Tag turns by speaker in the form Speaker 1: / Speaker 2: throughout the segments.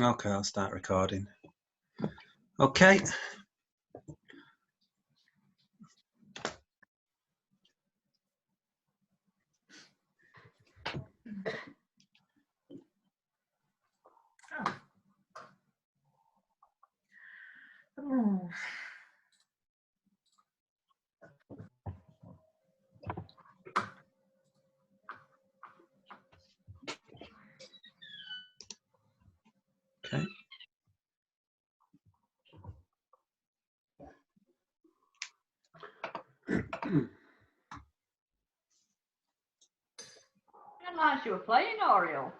Speaker 1: Okay, I'll start recording. Okay.
Speaker 2: Oh.
Speaker 1: Okay.
Speaker 2: Didn't realize you were playing Oriole.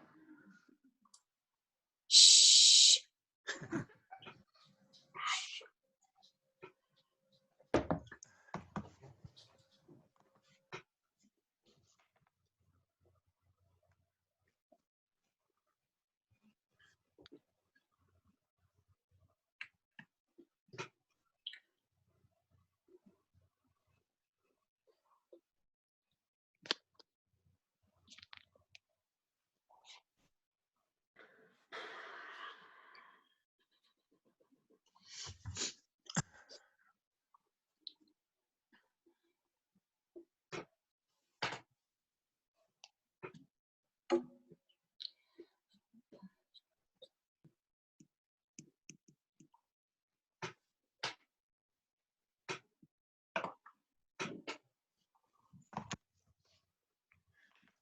Speaker 3: Shh.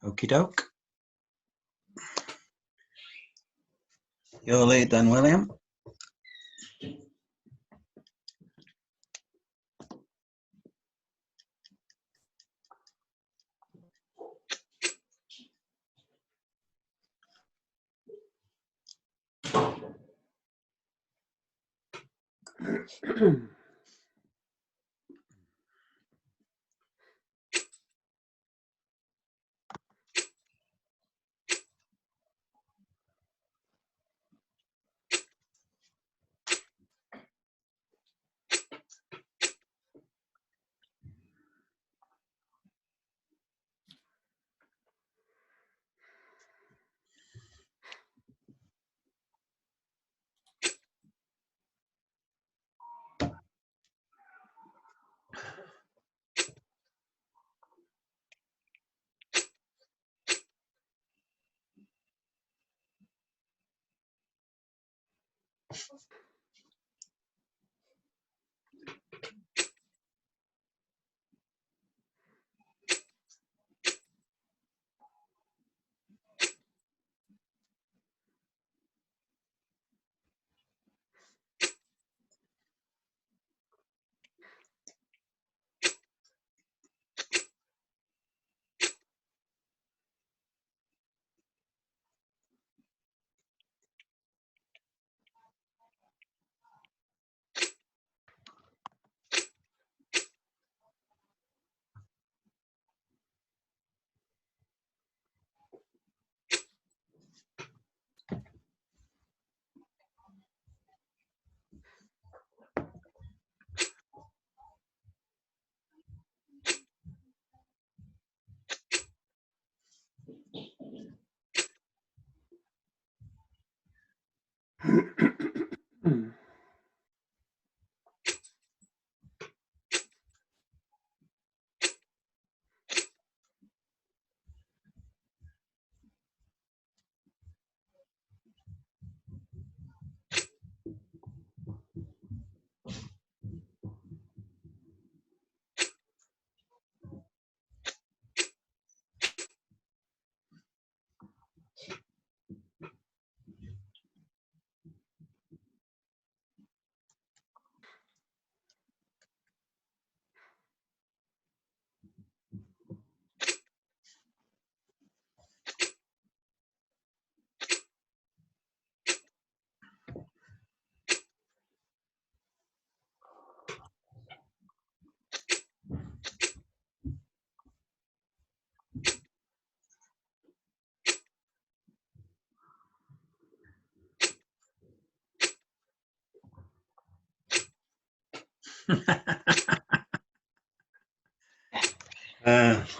Speaker 1: Okie doke. Your lead then, William.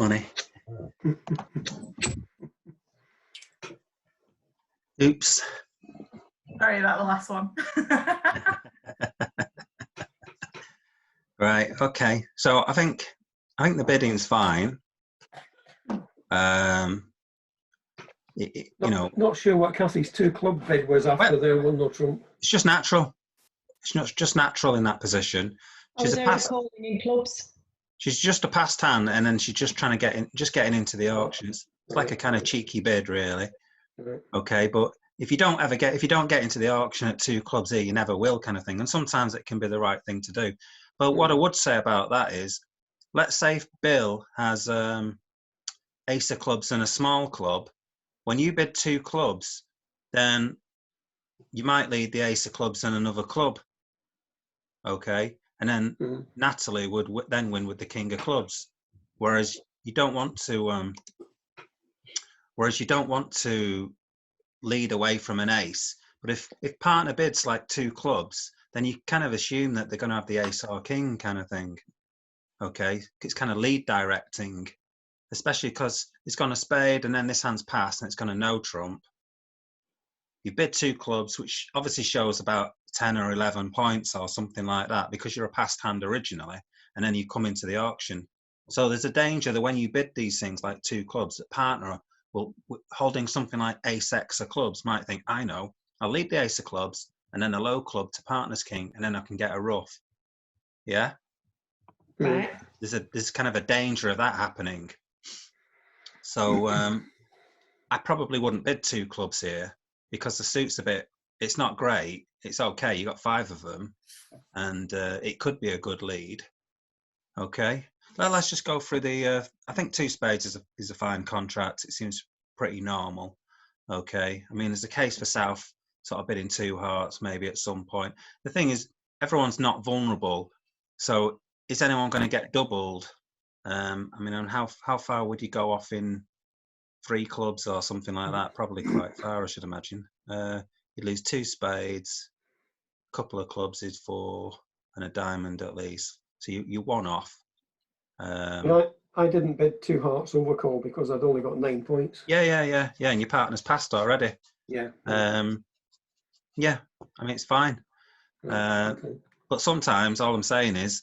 Speaker 1: Funny. Oops.
Speaker 3: Sorry about the last one.
Speaker 1: Right. Okay. So I think the bidding's fine.
Speaker 4: Not sure what Cassie's 2 club bid was after
Speaker 1: Well,
Speaker 4: they won no trump.
Speaker 1: it's just natural. It's not just natural in that position. She's
Speaker 5: calling in clubs.
Speaker 1: She's just a passed hand, and then she's just trying to getting into the auction. It's like a kind of cheeky bid, really.
Speaker 4: Right.
Speaker 1: Okay, but if you don't get into the auction at 2 clubs here, you never will, kind of thing. And sometimes it can be the right thing to do. But what I would say about that is, let's say if Bill has ace of clubs and a small club, when you bid 2 clubs, then you might lead the ace of clubs and another club. Okay, and then Natalie would then win with the king of clubs, whereas you don't want to lead away from an ace. But if partner bids like 2 clubs, then you kind of assume that they're going to have the ace or king kind of thing. Okay, it's kind of lead directing, especially because it's gone a spade and then this hand's passed and it's gone a no trump. You bid 2 clubs, which obviously shows about 10 or 11 points or something like that, because you're a passed hand originally, and then you come into the auction. So there's a danger that when you bid these things like 2 clubs, that partner will, holding something like ace x of clubs, might think, I know, I'll lead the ace of clubs and then a low club to partner's king, and then I can get a rough. Yeah?
Speaker 5: Right.
Speaker 1: There's kind of a danger of that happening. So I probably wouldn't bid 2 clubs here, because the suit's it's not great. It's okay. You got 5 of them, and it could be a good lead. Okay. Well, let's just go through the. I think 2 spades is a fine contract. It seems pretty normal. Okay. I mean, there's a case for South sort of bidding 2 hearts maybe at some point. The thing is, everyone's not vulnerable. So is anyone going to get doubled? I mean, and how far would you go off in 3 clubs or something like that? Probably quite far, I should imagine. You'd lose 2 spades, a couple of clubs is 4, and a diamond at least. So you one off.
Speaker 4: I didn't bid 2 hearts overcall because I'd only got 9 points.
Speaker 1: Yeah. And your partner's passed already.
Speaker 4: Yeah.
Speaker 1: Yeah. I mean, it's fine.
Speaker 4: Okay.
Speaker 1: But sometimes all I'm saying is,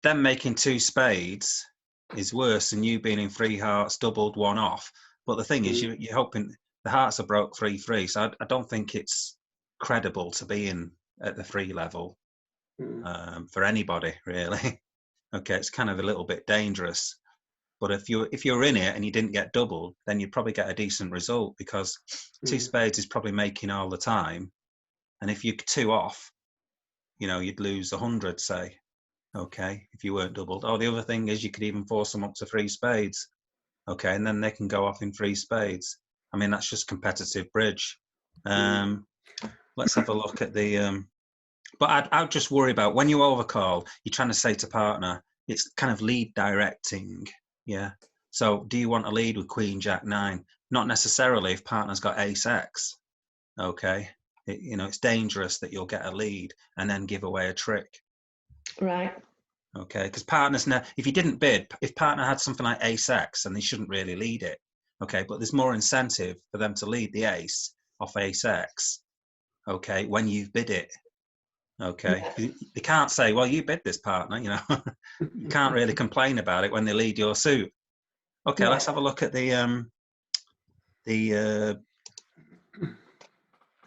Speaker 1: them making 2 spades is worse than you being in 3 hearts, doubled, one off. But the thing is, you're hoping the hearts are broke 3-3, so I don't think it's credible to be in at the 3 level for anybody, really. Okay, it's kind of a little bit dangerous. But if you're in it and you didn't get doubled, then you'd probably get a decent result, because 2 spades is probably making all the time. And if you're 2 off, you'd lose 100, say. Okay, if you weren't doubled. Oh, the other thing is you could even force them up to 3 spades. Okay, and then they can go off in 3 spades. I mean, that's just competitive bridge. Let's have a look at the. But I'd just worry about when you overcall, you're trying to say to partner, it's kind of lead directing. Yeah. So do you want to lead with Queen Jack 9? Not necessarily if partner's got ace x. Okay. It's dangerous that you'll get a lead and then give away a trick.
Speaker 5: Right.
Speaker 1: Okay, because partners now, if you didn't bid, if partner had something like ace x, then they shouldn't really lead it. Okay, but there's more incentive for them to lead the ace off ace x. Okay, when you've bid it. Okay, they can't say, well, you bid this, partner. You can't really complain about it when they lead your suit. Okay, let's have a look at the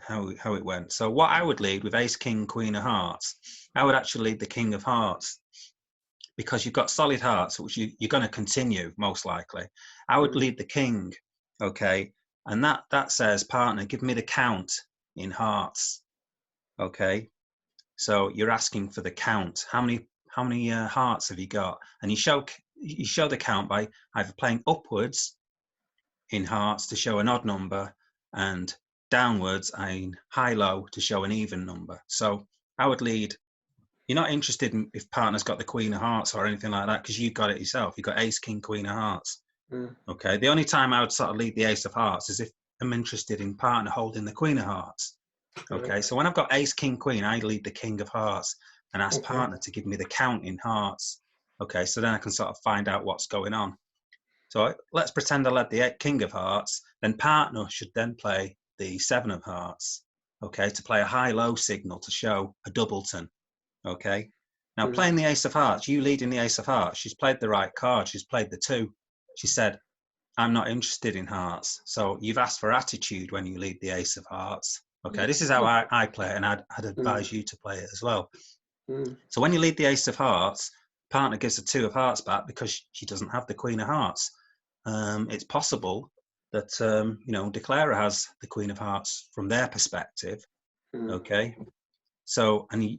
Speaker 1: how it went. So what I would lead with ace, king, queen of hearts, I would actually lead the king of hearts, because you've got solid hearts, which you're going to continue most likely. I would lead the king, okay, and that says, partner, give me the count in hearts. Okay, so you're asking for the count. How many hearts have you got? And you show the count by either playing upwards in hearts to show an odd number, and downwards in high-low to show an even number. So I would lead. You're not interested in if partner's got the queen of hearts or anything like that, because you've got it yourself. You've got ace, king, queen of hearts. Okay. The only time I would sort of lead the ace of hearts is if I'm interested in partner holding the queen of hearts. Okay. So when I've got ace, king, queen, I lead the king of hearts and ask partner to give me the count in hearts. Okay. So then I can sort of find out what's going on. So let's pretend I led the king of hearts. Then partner should then play the 7 of hearts. okay, to play a high-low signal to show a doubleton, okay? Now, playing the ace of hearts, you leading the ace of hearts, she's played the right card. She's played the 2. She said, I'm not interested in hearts. So you've asked for attitude when you lead the ace of hearts. Okay, this is how I play it, and I'd advise you to play it as well. So when you lead the ace of hearts, partner gives the 2 of hearts back because she doesn't have the queen of hearts. It's possible that, you know, declarer has the queen of hearts from their perspective. Okay, so, and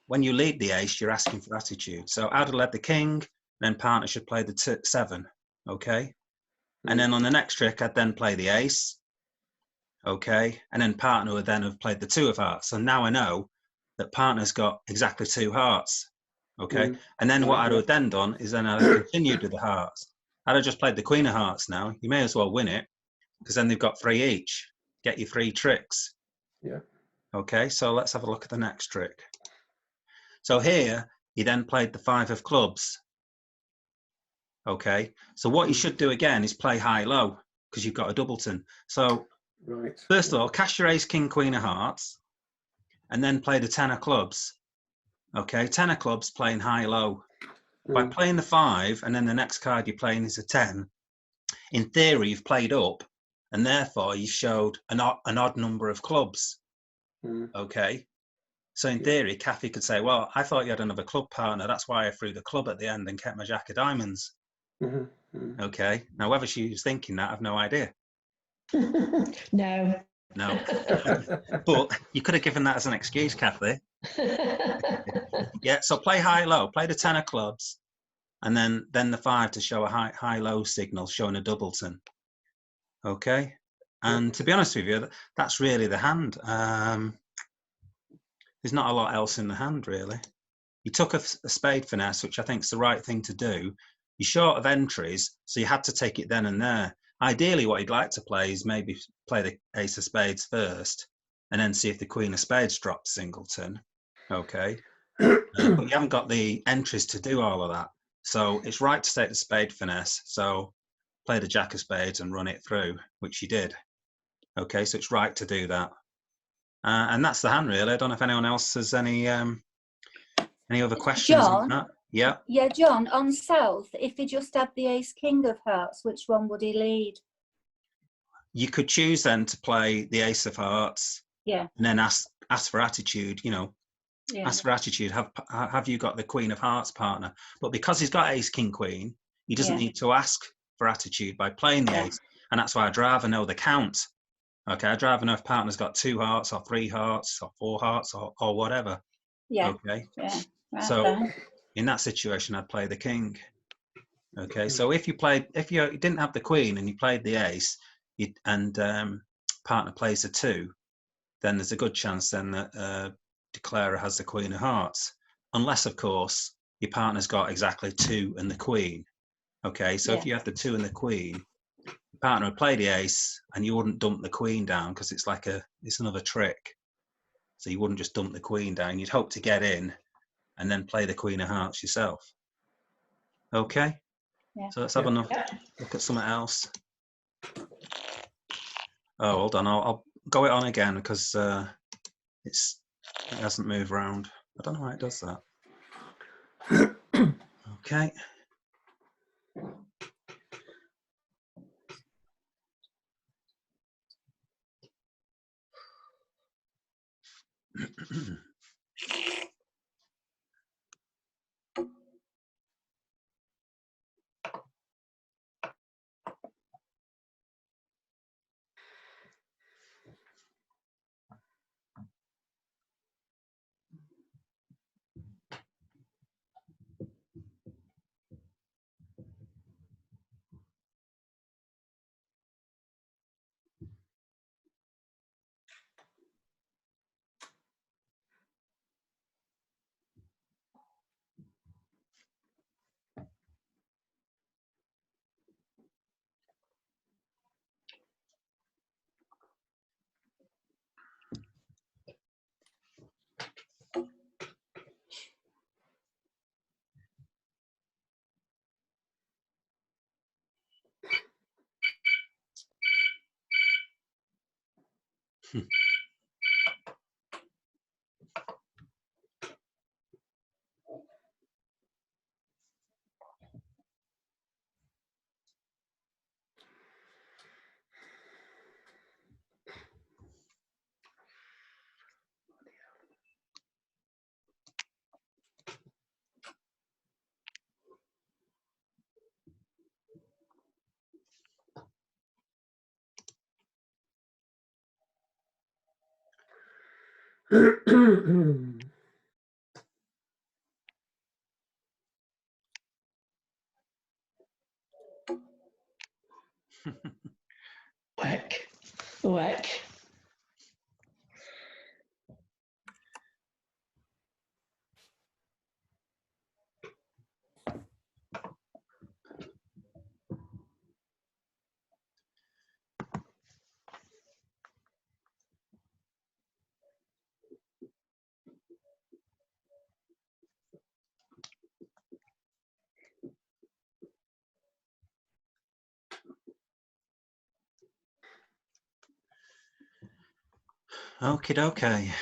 Speaker 1: when you lead the ace, you're asking for attitude. So I'd have led the king, then partner should play the 7, okay? And then on the next trick, I'd then play the ace, okay? And then partner would then have played the 2 of hearts. So now I know that partner's got exactly 2 hearts, okay? And then what I'd have then done is then I'd have continued with the hearts. I'd have just played the queen of hearts now. You may as well win it, because then they've got 3 each. Get your 3 tricks.
Speaker 4: Yeah.
Speaker 1: Okay, so let's have a look at the next trick. So here, he then played the 5 of clubs. Okay, so what you should do again is play high-low, because you've got a doubleton. So first of all, cast your ace, king, queen of hearts, and then play the 10 of clubs. Okay, 10 of clubs playing high-low. By playing the 5, and then the next card you're playing is a 10, in theory, you've played up, and therefore you showed an odd number of clubs. Okay, so in theory, Kathy could say, well, I thought you had another club partner. That's why I threw the club at the end and kept my jack of diamonds. Okay, now whether she was thinking that, I've no idea.
Speaker 5: No.
Speaker 1: No. But you could have given that as an excuse, Kathy. Yeah, so play high-low, play the 10 of clubs, and then the 5 to show a high-low signal showing a doubleton. Okay, and to be honest with you, that's really the hand. There's not a lot else in the hand, really. You took a spade finesse, which I think is the right thing to do. You're short of entries, so you had to take it then and there. Ideally, what you'd like to play is maybe play the ace of spades first, and then see if the queen of spades drops singleton. Okay, but you haven't got the entries to do all of that. So it's right to take the spade finesse. So play the jack of spades and run it through, which you did. Okay, so it's right to do that. And that's the hand, really. I don't know if anyone else has any other questions on that. Yeah.
Speaker 3: Yeah, John, on South, if he just had the ace king of hearts, which one would he lead?
Speaker 1: You could choose then to play the ace of hearts.
Speaker 3: Yeah.
Speaker 1: And then ask for attitude, you know.
Speaker 3: Yeah.
Speaker 1: Ask for attitude. Have you got the queen of hearts partner? But because he's got ace, king, queen, he doesn't need to ask for attitude by playing the ace. And that's why I'd rather know the count. Okay, I'd rather know if partner's got 2 hearts or 3 hearts or 4 hearts or whatever.
Speaker 3: Yeah.
Speaker 1: Okay.
Speaker 3: Yeah. Right,
Speaker 1: So
Speaker 3: fine.
Speaker 1: in that situation, I'd play the king. Okay. So if you didn't have the queen and you played the ace, and partner plays a 2, then there's a good chance then that declarer has the queen of hearts, unless of course your partner's got exactly 2 and the queen. Okay. So if you have the 2 and the queen, partner would play the ace and you wouldn't dump the queen down, because it's another trick. So you wouldn't just dump the queen down. You'd hope to get in and then play the queen of hearts yourself. Okay.
Speaker 3: Yeah.
Speaker 1: So let's have another look at something else. Oh, hold on. I'll go it on again, because it hasn't moved around. I don't know why it does that. Okay.
Speaker 5: Work. Work.
Speaker 1: Okie dokie.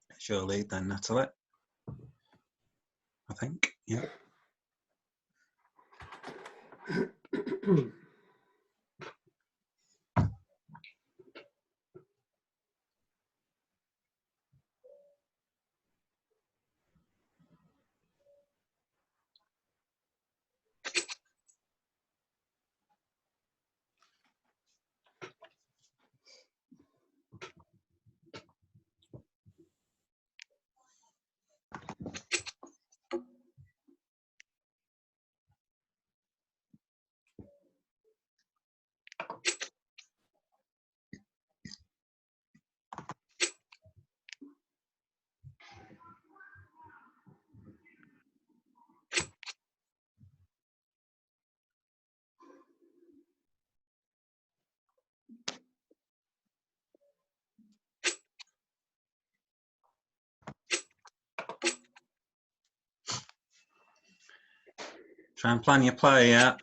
Speaker 1: It's your lead then, Natalie. I think, yeah. Try and plan your play, yeah.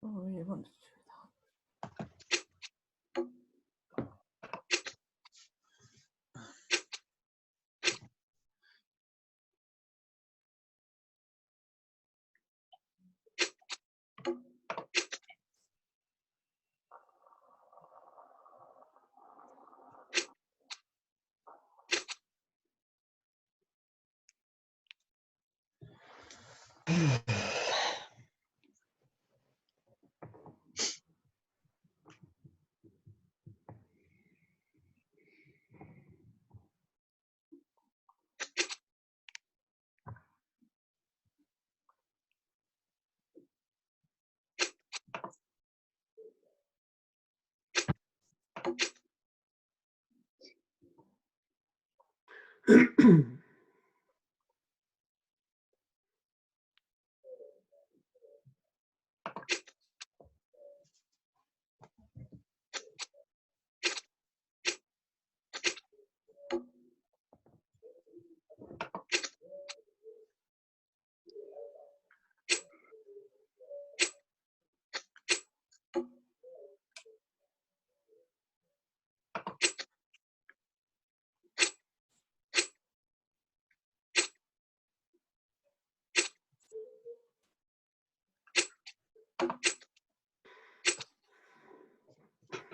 Speaker 3: Oh, you want to do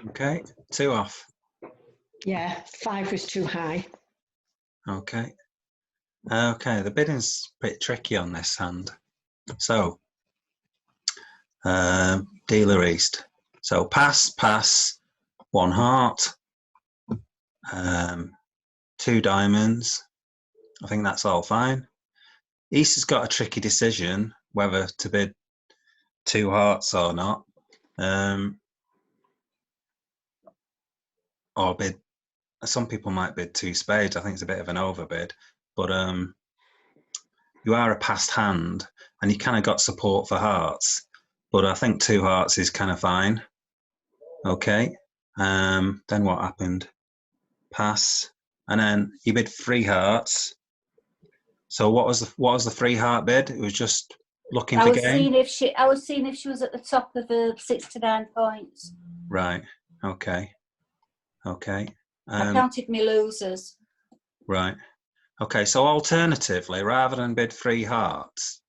Speaker 1: Okay, 2 off.
Speaker 5: Yeah, 5 was too high.
Speaker 1: Okay. Okay, the bidding's a bit tricky on this hand. So, dealer east. So pass, pass, 1 heart, 2 diamonds. I think that's all fine. East has got a tricky decision whether to bid 2 hearts or not. Or bid, some people might bid 2 spades. I think it's a bit of an overbid, but you are a passed hand and you kind of got support for hearts, but I think 2 hearts is kind of fine. Okay. Then what happened? Pass, and then you bid 3 hearts. So what was the 3 heart bid? It was just looking for game.
Speaker 3: I was seeing if she was at the top of the 69 points.
Speaker 1: Right. Okay. Okay.
Speaker 3: I counted my losers.
Speaker 1: Right. Okay. So alternatively, rather than bid 3 hearts,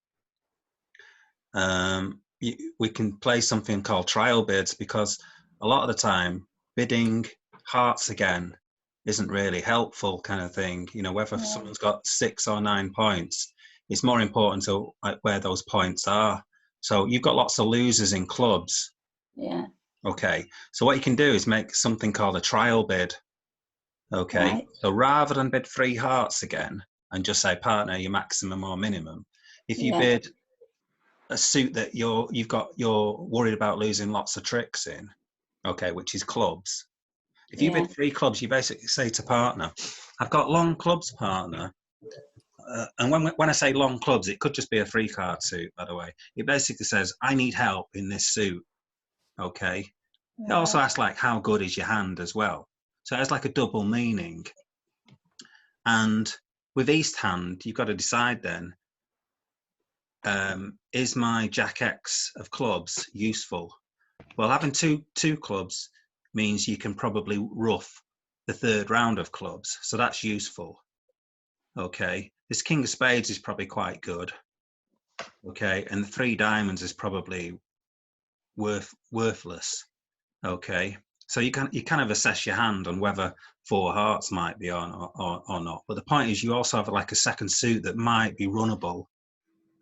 Speaker 1: we can play something called trial bids, because a lot of the time bidding hearts again isn't really helpful, kind of thing. You know, whether someone's got 6 or 9 points, it's more important to where those points are. So you've got lots of losers in clubs.
Speaker 3: Yeah.
Speaker 1: Okay. So what you can do is make something called a trial bid. Okay.
Speaker 3: Right.
Speaker 1: So rather than bid 3 hearts again and just say, partner, your maximum or minimum, if you bid a suit that you're worried about losing lots of tricks in, okay, which is clubs. If you bid 3 clubs, you basically say to partner, I've got long clubs, partner. And when I say long clubs, it could just be a 3 card suit, by the way. It basically says, I need help in this suit. Okay. It also asks, like, how good is your hand as well. So it has like a double meaning. And with East hand, you've got to decide then, is my Jack X of clubs useful? Well, having two clubs means you can probably rough the 3rd round of clubs. So that's useful. Okay. This King of Spades is probably quite good. Okay. And the 3 diamonds is probably worthless. Okay. So you kind of assess your hand on whether 4 hearts might be or not. But the point is, you also have like a second suit that might be runnable.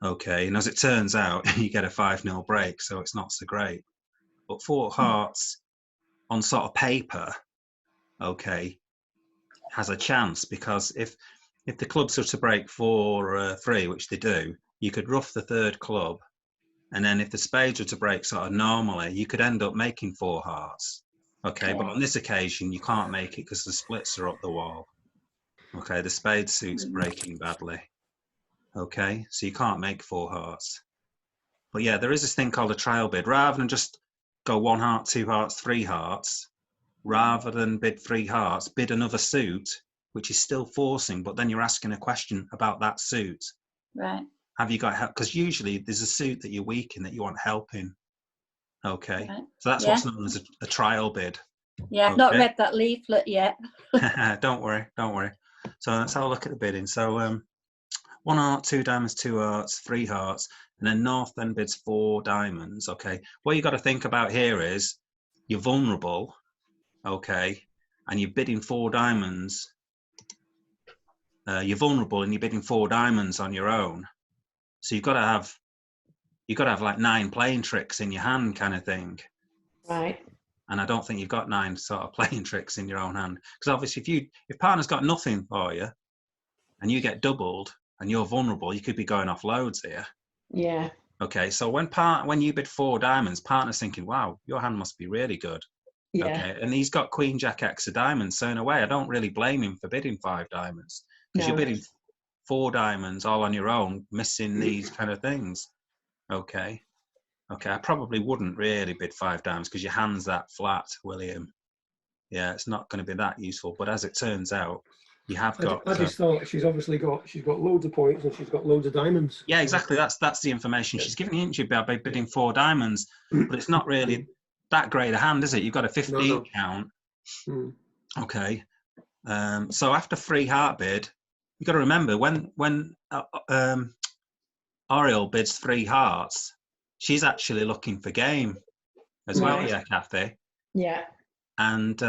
Speaker 1: Okay. And as it turns out, you get a 5-0 break, so it's not so great. But 4 hearts on sort of paper, okay, has a chance, because if the clubs are to break 4 or 3, which they do, you could rough the 3rd club, and then if the spades are to break sort of normally, you could end up making 4 hearts. Okay, but on this occasion, you can't make it because the splits are up the wall. Okay, the spade suit's breaking badly. Okay, so you can't make 4 hearts. But yeah, there is this thing called a trial bid. Rather than just go 1 heart, 2 hearts, 3 hearts, rather than bid 3 hearts, bid another suit, which is still forcing, but then you're asking a question about that suit.
Speaker 3: Right.
Speaker 1: Have you got help? Because usually there's a suit that you're weak in that you want help in. Okay. Right. So that's what's known as a trial bid.
Speaker 3: Yeah, I've not read that leaflet yet.
Speaker 1: Don't worry. So let's have a look at the bidding. So 1 heart, 2 diamonds, 2 hearts, 3 hearts, and then North then bids 4 diamonds. Okay. What you got to think about here is you're vulnerable. Okay. And you're bidding 4 diamonds. You're vulnerable and you're bidding 4 diamonds on your own. So you've got to have like 9 playing tricks in your hand, kind of thing.
Speaker 5: Right.
Speaker 1: And I don't think you've got 9 sort of playing tricks in your own hand, because obviously if partner's got nothing for you and you get doubled and you're vulnerable, you could be going off loads here.
Speaker 5: Yeah.
Speaker 1: Okay. So when you bid 4 diamonds, partner's thinking, wow, your hand must be really good.
Speaker 5: Yeah.
Speaker 1: Okay. And he's got Queen Jack X of diamonds. So in a way, I don't really blame him for bidding 5 diamonds, because you're bidding 4 diamonds all on your own, missing these kind of things. Okay. I probably wouldn't really bid 5 diamonds because your hand's that flat, William. Yeah, it's not going to be that useful. But as it turns out, you have got.
Speaker 4: I just thought she's got loads of points and she's got loads of diamonds.
Speaker 1: Yeah, exactly. That's the information she's giving you by bidding 4 diamonds. But it's not really that great a hand, is it? You've got a 15 count. Okay. So after 3 heart bid, you've got to remember when Oriel bids 3 hearts, she's actually looking for game as well, yeah, Kathy.
Speaker 5: Yeah.
Speaker 1: And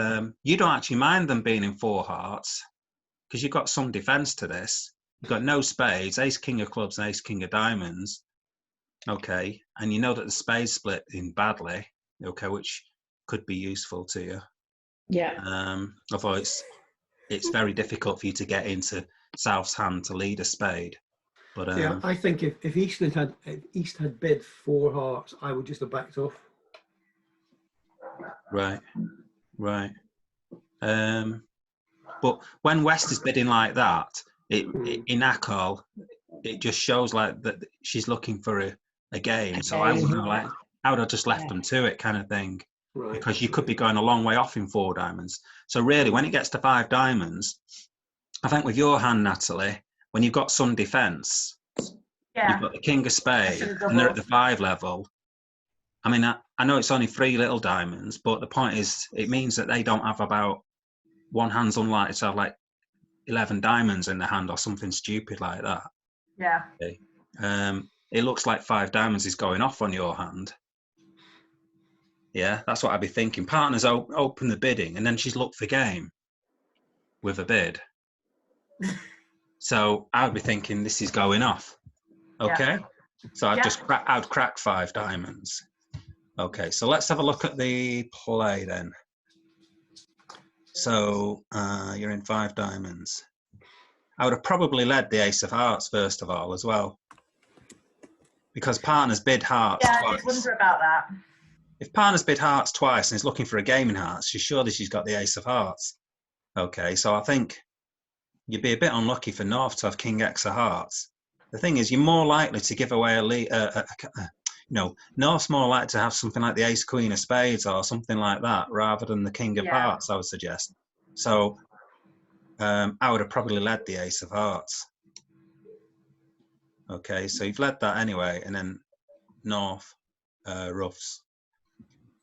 Speaker 1: you don't actually mind them being in 4 hearts because you've got some defence to this. You've got no spades, ace, king of clubs, and ace, king of diamonds. Okay. And you know that the spades split in badly, okay, which could be useful to you.
Speaker 5: Yeah.
Speaker 1: Although it's it's very difficult for you to get into South's hand to lead a spade. But
Speaker 4: Yeah, I think if East had bid 4 hearts, I would just have backed off.
Speaker 1: right. But when West is bidding like that, in ACOL, it just shows like that she's looking for a game. So I wouldn't have I would have just left them to it, kind of thing.
Speaker 4: Right.
Speaker 1: Because you could be going a long way off in 4 diamonds. So really, when it gets to 5 diamonds, I think with your hand, Natalie, when you've got some defence,
Speaker 2: Yeah.
Speaker 1: you've got the king of spades,
Speaker 2: That's a
Speaker 1: and they're at
Speaker 2: double.
Speaker 1: the 5 level. I mean, I know it's only 3 little diamonds, but the point is, it means that they don't have about one hand's unlikely to have like 11 diamonds in the hand or something stupid like that.
Speaker 2: Yeah.
Speaker 1: Okay. It looks like 5 diamonds is going off on your hand. Yeah, that's what I'd be thinking. Partners open the bidding, and then she's looked for game with a bid. So I would be thinking this is going off. Okay, so I'd crack 5 diamonds. Okay, so let's have a look at the play then. So you're in 5 diamonds. I would have probably led the ace of hearts first of all as well, because partners bid hearts
Speaker 2: Yeah, I
Speaker 1: twice.
Speaker 2: did wonder about that.
Speaker 1: If partners bid hearts twice and is looking for a game in hearts, she's got the ace of hearts. Okay, so I think you'd be a bit unlucky for North to have king X of hearts. The thing is, you're more likely to give away North's more likely to have something like the ace queen of spades or something like that rather than the king of hearts, I would suggest. So I would have probably led the ace of hearts. Okay, so you've led that anyway, and then North roughs.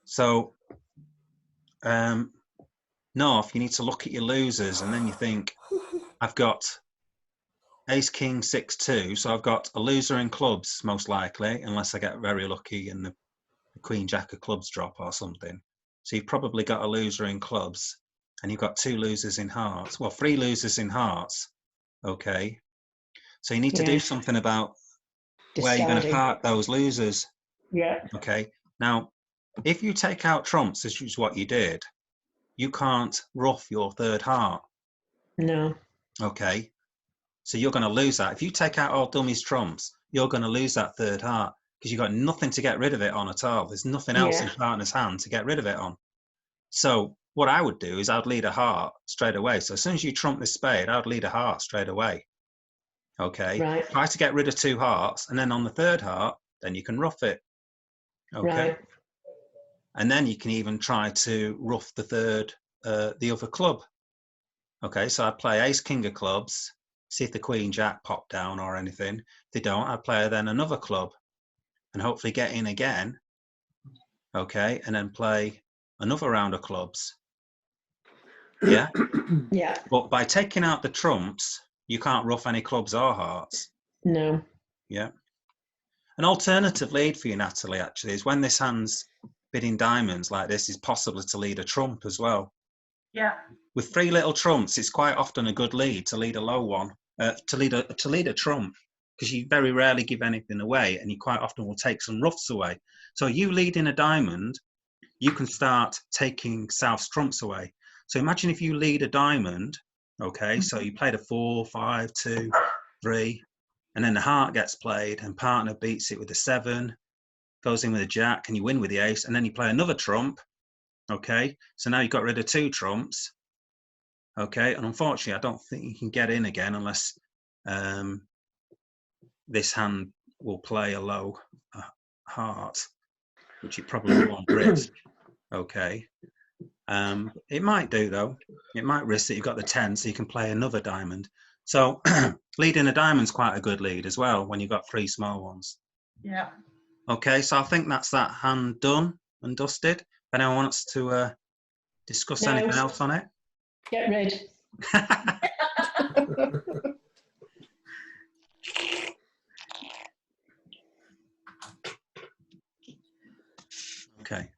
Speaker 1: So North, you need to look at your losers, and then you think, I've got ace king 6-2, so I've got a loser in clubs most likely, unless I get very lucky and the queen jack of clubs drop or something. So you've probably got a loser in clubs, and you've got 2 losers in hearts. Well, 3 losers in hearts. Okay, so you need to do something about where you're going to park those losers.
Speaker 5: Yeah.
Speaker 1: Okay, now if you take out trumps, which is what you did, you can't rough your 3rd heart.
Speaker 5: No.
Speaker 1: Okay, so you're going to lose that. If you take out all dummies trumps, you're going to lose that 3rd heart because you've got nothing to get rid of it on at all. There's nothing else in partner's hand to get rid of it on. So what I would do is I'd lead a heart straight away. So as soon as you trump this spade, I'd lead a heart straight away. Okay,
Speaker 5: Right.
Speaker 1: Try to get rid of 2 hearts, and then on the 3rd heart, then you can rough it. Okay,
Speaker 5: Right.
Speaker 1: and then you can even try to rough the other club. Okay, so I'd play ace king of clubs, see if the queen jack pop down or anything. If they don't, I'd play then another club and hopefully get in again. Okay, and then play another round of clubs. Yeah.
Speaker 5: Yeah.
Speaker 1: But by taking out the trumps, you can't rough any clubs or hearts.
Speaker 5: No.
Speaker 1: Yeah. An alternative lead for you, Natalie, actually, is when this hand's bidding diamonds like this, is possible to lead a trump as well.
Speaker 2: Yeah.
Speaker 1: With 3 little trumps, it's quite often a good lead to lead a low one, to lead a trump, because you very rarely give anything away, and you quite often will take some roughs away. So you leading a diamond, you can start taking South's trumps away. So imagine if you lead a diamond, okay, so you played a 4, 5, 2, 3, and then the heart gets played, and partner beats it with a 7, goes in with a jack, and you win with the ace, and then you play another trump. Okay, so now you've got rid of 2 trumps. Okay, and unfortunately, I don't think you can get in again unless this hand will play a low heart, which it probably won't risk. Okay, it might do though. It might risk that you've got the 10, so you can play another diamond. So leading a diamond's quite a good lead as well when you've got 3 small ones.
Speaker 2: Yeah.
Speaker 1: Okay, so I think that's that hand done and dusted. If anyone wants to discuss anything else on it.
Speaker 5: Get rid.
Speaker 1: Okay.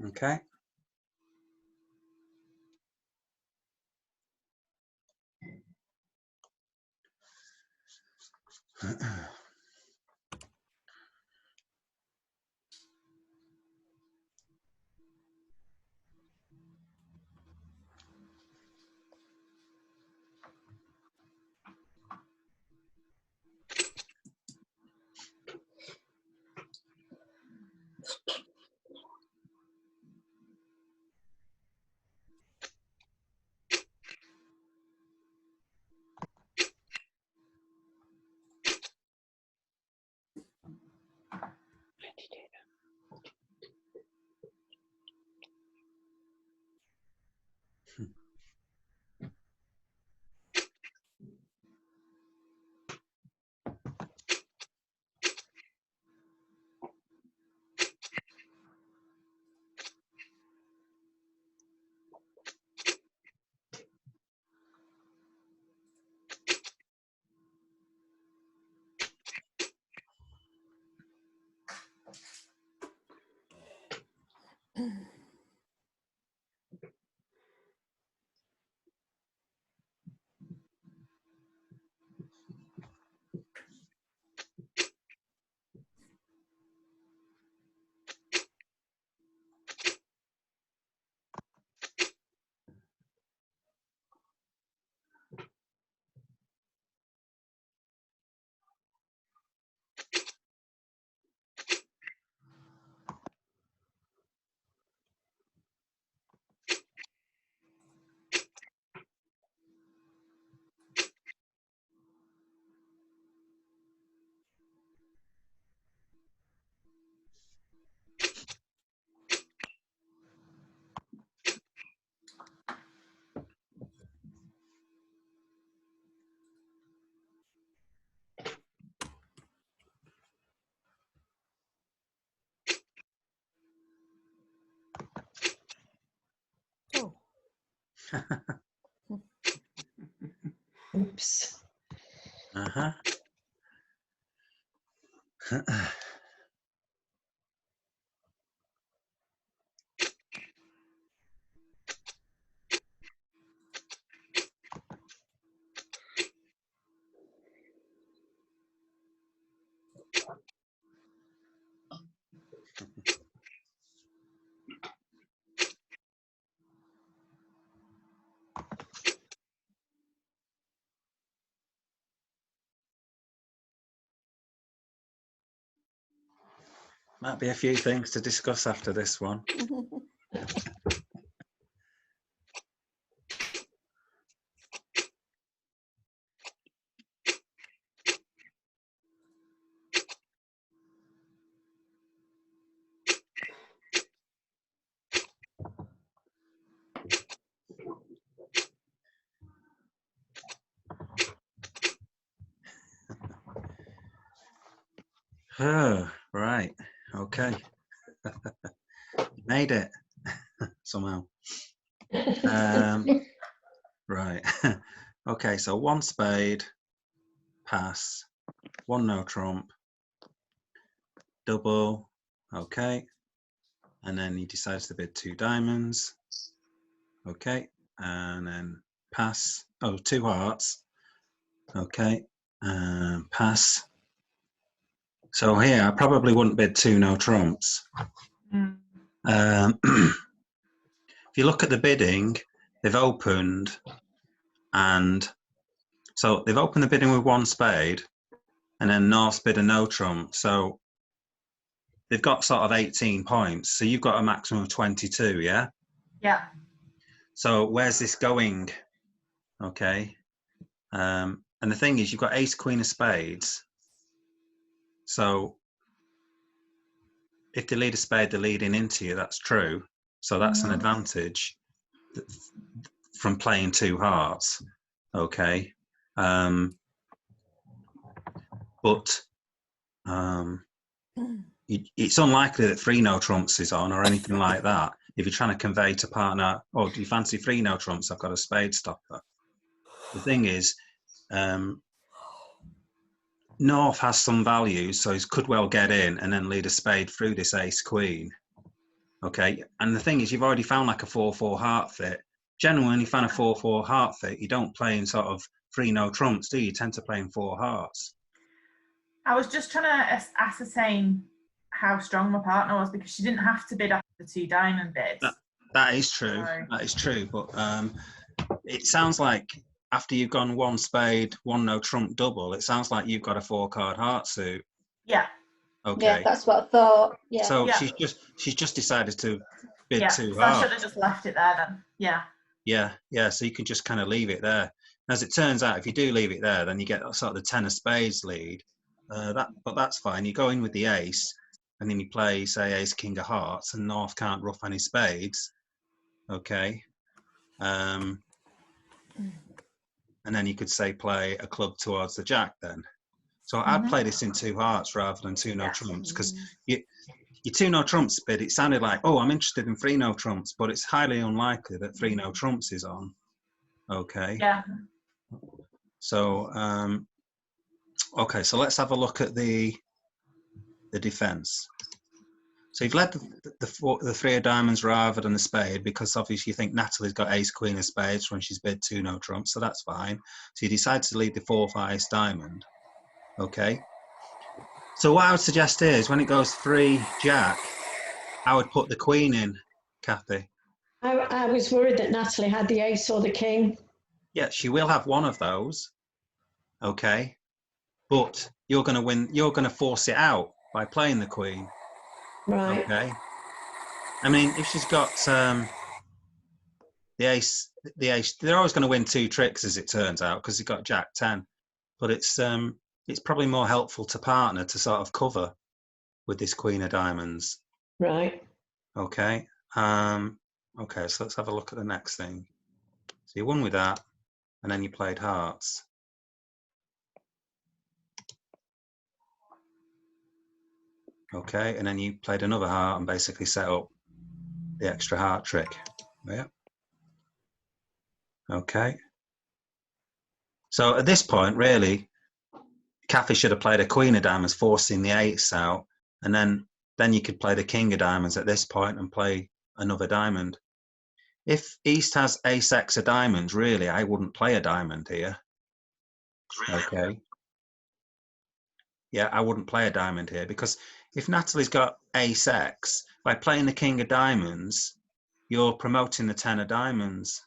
Speaker 1: Okay.
Speaker 3: Oh.
Speaker 5: Oops.
Speaker 1: Uh-huh. Might be a few things to discuss after this one. Oh, right. Okay. Made it somehow. Right. Okay, so one spade, pass, one no trump, double, okay. And then he decides to bid 2 diamonds. Okay. And then pass. Oh, 2 hearts. Okay. Pass. So here, I probably wouldn't bid 2 no trumps.
Speaker 2: Mm.
Speaker 1: If you look at the bidding, they've opened, and so they've opened the bidding with 1 spade, and then North's bid a no trump. So they've got sort of 18 points. So you've got a maximum of 22, yeah?
Speaker 2: Yeah.
Speaker 1: So where's this going? Okay. And the thing is, you've got ace, queen of spades. So if they lead a spade, they're leading into you. That's true. So that's an advantage from playing 2 hearts. Okay. But it's unlikely that 3 no trumps is on or anything like that. If you're trying to convey to partner, oh, do you fancy 3 no trumps? I've got a spade stopper. The thing is, North has some value, so he could well get in and then lead a spade through this ace queen. Okay, and the thing is, you've already found like a 4-4 heart fit. Generally, when you find a 4-4 heart fit, you don't play in sort of 3 no trumps, do you? You tend to play in 4 hearts.
Speaker 2: I was just trying to ascertain how strong my partner was, because she didn't have to bid after the 2 diamond bids.
Speaker 1: That is true.
Speaker 2: Sorry.
Speaker 1: That is true. But it sounds like after you've gone 1 spade, 1 no trump double, it sounds like you've got a 4-card heart suit.
Speaker 2: Yeah.
Speaker 1: Okay.
Speaker 3: Yeah, that's what I thought. Yeah.
Speaker 1: So
Speaker 2: Yeah.
Speaker 1: she's just decided to bid
Speaker 2: Yeah.
Speaker 1: 2
Speaker 2: So I
Speaker 1: hearts.
Speaker 2: should have just left it there then. Yeah.
Speaker 1: Yeah. So you can just kind of leave it there. As it turns out, if you do leave it there, then you get sort of the 10 of spades lead. But that's fine. You go in with the ace, and then you play, say, ace king of hearts, and North can't ruff any spades. Okay. And then you could say play a club towards the jack then. So I'd play this in 2 hearts rather than 2 no trumps, because your 2 no trumps bid, it sounded like, oh, I'm interested in 3 no trumps, but it's highly unlikely that 3 no trumps is on. Okay.
Speaker 2: Yeah.
Speaker 1: So, okay, so let's have a look at the defense. So you've led the 3 of diamonds rather than the spade, because obviously you think Natalie's got ace queen of spades when she's bid 2 no trumps, so that's fine. So you decide to lead the 4th ace diamond. Okay. So what I would suggest is when it goes 3 jack, I would put the queen in, Kathy.
Speaker 5: I was worried that Natalie had the ace or the king.
Speaker 1: Yeah, she will have one of those. Okay. But you're going to win. You're going to force it out by playing the queen.
Speaker 5: Right.
Speaker 1: Okay. I mean, if she's got the ace, they're always going to win 2 tricks as it turns out, because you've got jack 10. But it's probably more helpful to partner to sort of cover with this queen of diamonds.
Speaker 5: Right.
Speaker 1: Okay. Okay, so let's have a look at the next thing. So you won with that, and then you played hearts. Okay, and then you played another heart and basically set up the extra heart trick. Yeah. Okay. So at this point, really, Kathy should have played a queen of diamonds, forcing the ace out, and then you could play the king of diamonds at this point and play another diamond. If East has ace x of diamonds, really, I wouldn't play a diamond here. Okay. Yeah, I wouldn't play a diamond here, because if Natalie's got ace x, by playing the king of diamonds, you're promoting the 10 of diamonds.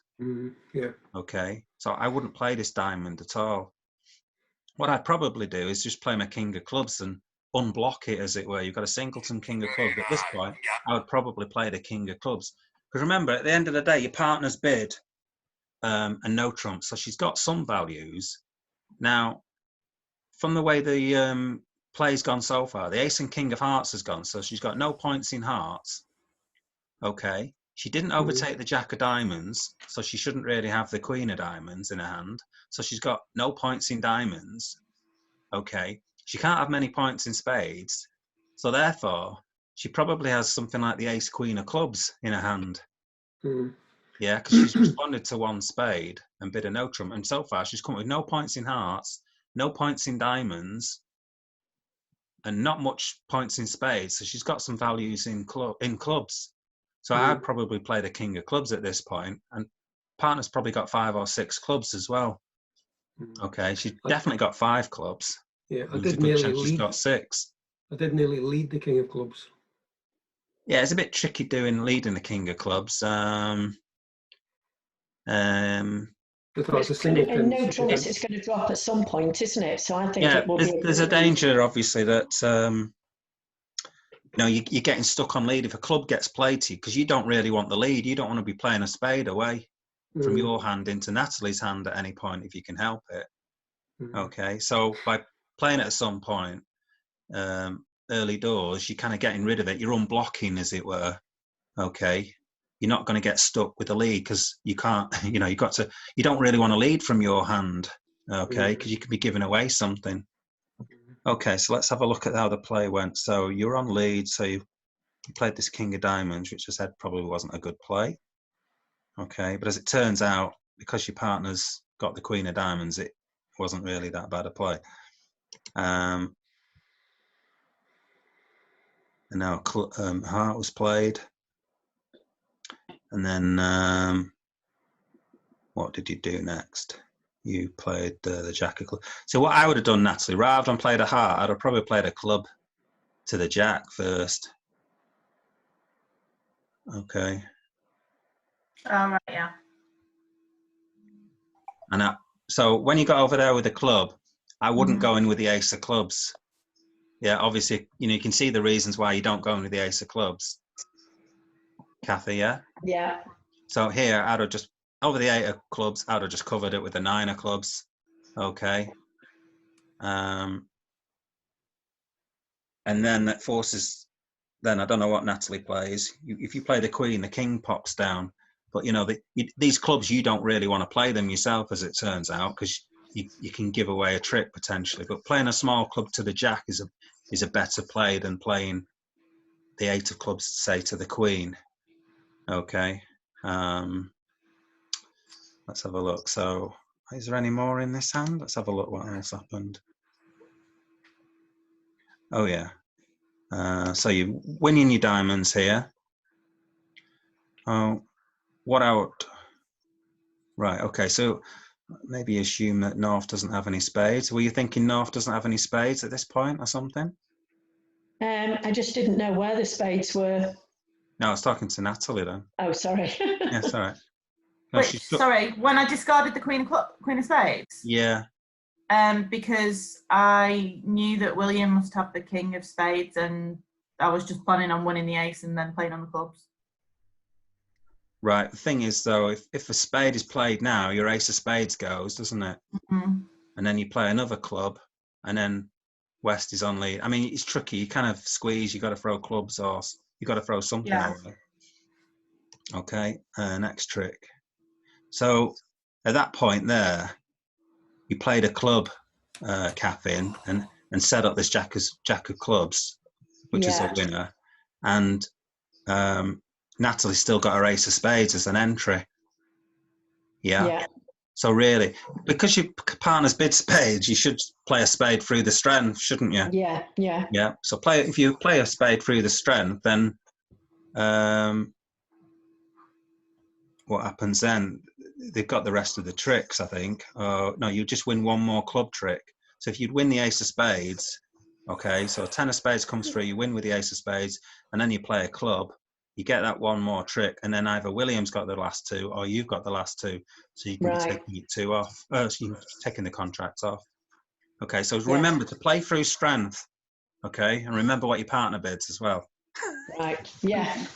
Speaker 4: Yeah.
Speaker 1: Okay, so I wouldn't play this diamond at all. What I'd probably do is just play my king of clubs and unblock it, as it were. You've got a singleton king of clubs. At this point, I would probably play the king of clubs. Because remember, at the end of the day, your partner's bid and no trump, so she's got some values. Now, from the way the play's gone so far, the ace and king of hearts has gone, so she's got no points in hearts. Okay. She didn't overtake the jack of diamonds, so she shouldn't really have the queen of diamonds in her hand. So she's got no points in diamonds. Okay. She can't have many points in spades. So therefore, she probably has something like the ace queen of clubs in her hand. Yeah, because she's responded to 1 spade and bid a no trump. And so far, she's come with no points in hearts, no points in diamonds, and not much points in spades. So she's got some values in clubs. So I'd probably play the king of clubs at this point, and partner's probably got 5 or 6 clubs as well. Okay, she's definitely got 5 clubs.
Speaker 4: Yeah,
Speaker 1: There's a good chance she's got 6.
Speaker 4: I did nearly lead the king of clubs.
Speaker 1: Yeah, it's a bit tricky leading the king of clubs.
Speaker 4: Because it's a single
Speaker 5: And no
Speaker 4: pin.
Speaker 5: trumps, it's going to drop at some point, isn't it? So I think
Speaker 1: Yeah,
Speaker 5: it will be.
Speaker 1: there's a danger, obviously, that you're getting stuck on lead if a club gets played to you, because you don't really want the lead. You don't want to be playing a spade away from your hand into Natalie's hand at any point if you can help it. Okay, so by playing it at some point early doors, you're kind of getting rid of it. You're unblocking, as it were. Okay, you're not going to get stuck with the lead, because you can't. You don't really want to lead from your hand. Okay, because you could be giving away something. Okay, so let's have a look at how the play went. So you're on lead, so you played this king of diamonds, which I said probably wasn't a good play. Okay, but as it turns out, because your partner's got the queen of diamonds, it wasn't really that bad a play. And now heart was played. And then what did you do next? You played the jack of club. So what I would have done, Natalie, rather than played a heart, I'd have probably played a club to the jack first. Okay.
Speaker 2: All right, yeah.
Speaker 1: And so when you got over there with the club, I wouldn't go in with the ace of clubs. Yeah, obviously, you can see the reasons why you don't go in with the ace of clubs. Kathy, yeah?
Speaker 5: Yeah.
Speaker 1: So here, I'd have just, over the 8 of clubs, I'd have just covered it with the 9 of clubs. Okay. And then that forces, then I don't know what Natalie plays. If you play the queen, the king pops down. But, these clubs, you don't really want to play them yourself, as it turns out, because you can give away a trick potentially. But playing a small club to the jack is a better play than playing the 8 of clubs, say, to the queen. Okay. Let's have a look. So is there any more in this hand? Let's have a look what else happened. Oh, yeah. So you're winning your diamonds here. Oh, what out? Right, okay. So maybe assume that North doesn't have any spades. Were you thinking North doesn't have any spades at this point or something?
Speaker 5: I just didn't know where the spades were.
Speaker 1: No, I was talking to Natalie then.
Speaker 5: Oh, sorry.
Speaker 1: Yeah, it's all right. No,
Speaker 2: Sorry, when I discarded the queen of spades?
Speaker 1: Yeah.
Speaker 2: Because I knew that William must have the king of spades, and I was just planning on winning the ace and then playing on the clubs.
Speaker 1: Right. The thing is, though, if a spade is played now, your ace of spades goes, doesn't it?
Speaker 2: Mm-hmm.
Speaker 1: And then you play another club, and then West is on lead. I mean, it's tricky. You kind of squeeze. You got to throw clubs, or you got to throw something away. Okay. Next trick. So at that point there, you played a club cap in and set up this jack of clubs, which is a winner. And Natalie's still got her ace of spades as an entry. Yeah. So really, because your partner's bid spades, you should play a spade through the strength, shouldn't you?
Speaker 5: Yeah.
Speaker 1: Yeah. So if you play a spade through the strength, then what happens then? They've got the rest of the tricks, I think. No, you just win one more club trick. So if you'd win the ace of spades, okay, so a 10 of spades comes through, you win with the ace of spades, and then you play a club, you get that one more trick, and then either William's got the last two or you've got the last two. So you can be taking your two off. So you can be taking the contracts off. Okay, so remember to play through strength, okay, and remember what your partner bids as well.
Speaker 5: Right, yeah.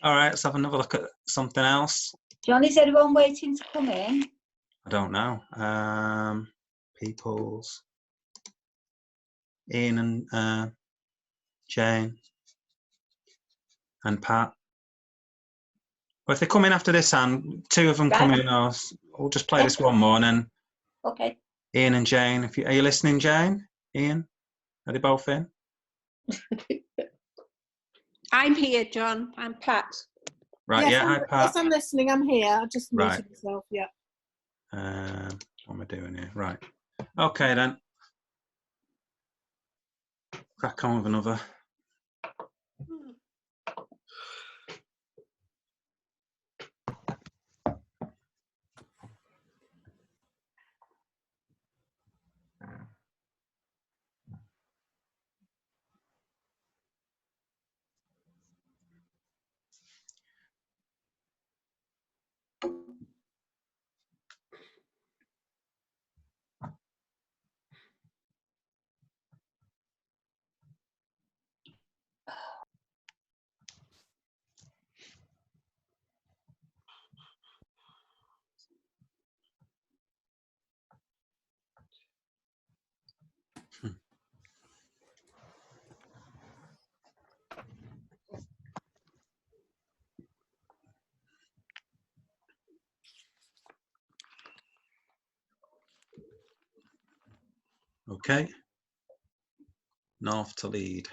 Speaker 1: All right, let's have another look at something else.
Speaker 3: John, is everyone waiting to come in?
Speaker 1: I don't know. Peoples, Ian and Jane and Pat. Well, if they come in after this hand, two of them come in, or we'll just play this one more, and then
Speaker 3: Okay.
Speaker 1: Ian and Jane. Are you listening, Jane? Ian, are they both in?
Speaker 6: I'm here, John. I'm Pat.
Speaker 1: Right,
Speaker 7: yes,
Speaker 1: hi, Pat.
Speaker 7: Yes, I'm listening. I'm here. I just
Speaker 1: Right.
Speaker 7: muted myself. Yeah.
Speaker 1: What am I doing here? Right. Okay, then. Crack on with another. Okay. North to lead.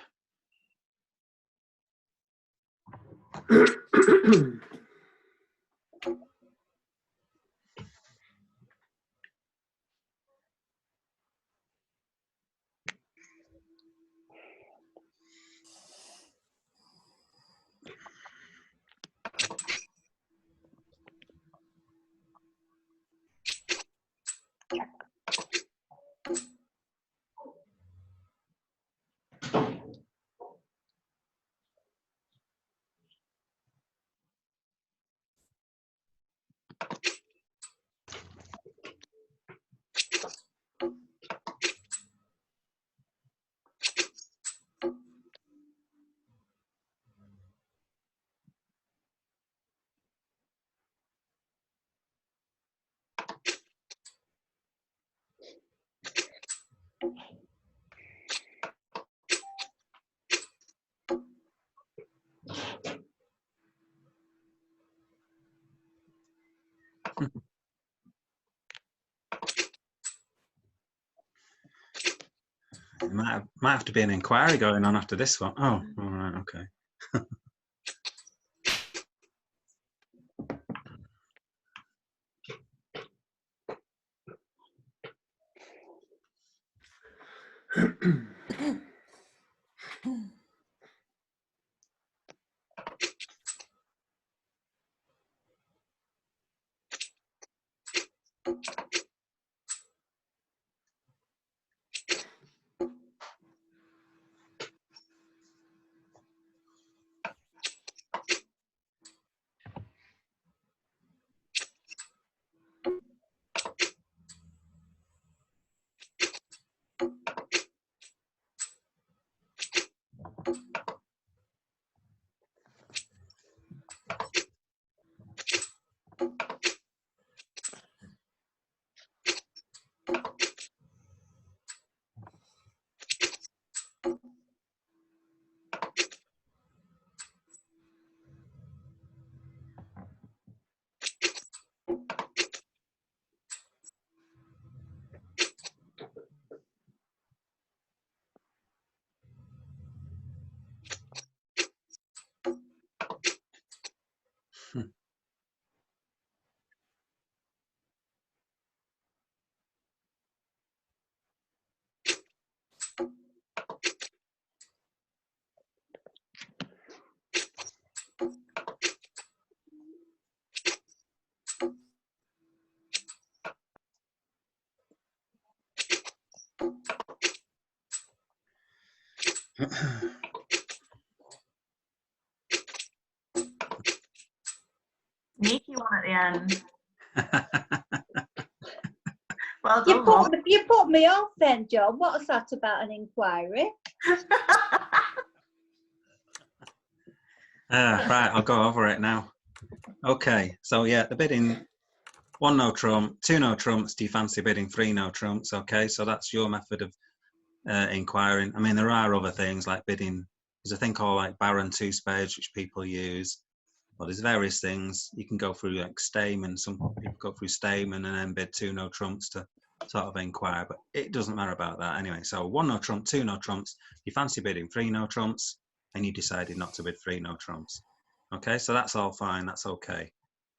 Speaker 1: Might have to be an inquiry going on after this one. Oh, all right, okay.
Speaker 2: Sneaky one at the end. Well done, Rob.
Speaker 3: You put me off then, John. What was that about an inquiry?
Speaker 1: Right, I'll go over it now. Okay, so yeah, the bidding, 1 no trump, 2 no trumps, do you fancy bidding 3 no trumps? Okay, so that's your method of inquiring. I mean, there are other things like bidding. There's a thing called like Baron 2 spades, which people use. Well, there's various things. You can go through like Stayman. Some people go through Stayman and then bid 2 no trumps to sort of inquire, but it doesn't matter about that anyway. So 1 no trump, 2 no trumps, you fancy bidding 3 no trumps, and you decided not to bid 3 no trumps. Okay, so that's all fine. That's okay.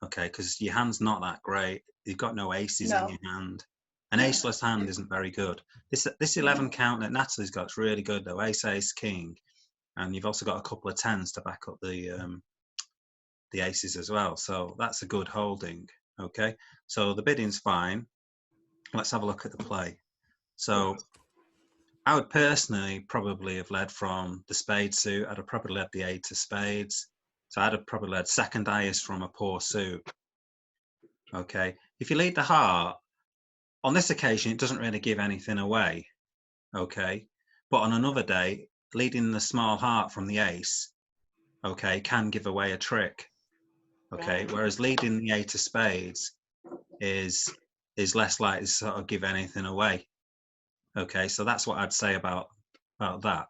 Speaker 1: Okay, because your hand's not that great. You've got no aces in your hand. An aceless hand isn't very good. This 11 count that Natalie's got is really good though. Ace, ace, king, and you've also got a couple of 10s to back up the aces as well. So that's a good holding. Okay, so the bidding's fine. Let's have a look at the play. So I would personally probably have led from the spade suit. I'd have probably led the 8 of spades. So I'd have probably led second highest from a poor suit. Okay, if you lead the heart, on this occasion, it doesn't really give anything away. Okay, but on another day, leading the small heart from the ace, okay, can give away a trick. Okay, whereas leading the 8 of spades is less likely to sort of give anything away. Okay, so that's what I'd say about that.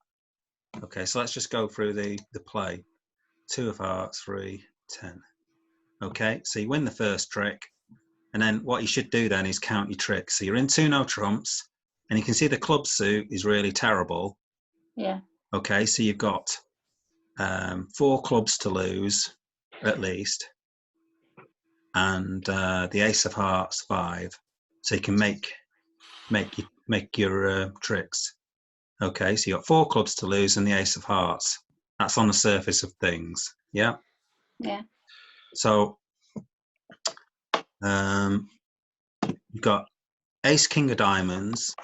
Speaker 1: Okay, so let's just go through the play. 2 of hearts, 3, 10. Okay, so you win the first trick, and then what you should do then is count your tricks. So you're in 2 no trumps, and you can see the club suit is really terrible.
Speaker 3: Yeah.
Speaker 1: Okay, so you've got 4 clubs to lose at least, and the ace of hearts 5, so you can make your tricks. Okay, so you got 4 clubs to lose and the ace of hearts. That's on the surface of things. Yeah.
Speaker 3: Yeah.
Speaker 1: So you've got ace, king of diamonds.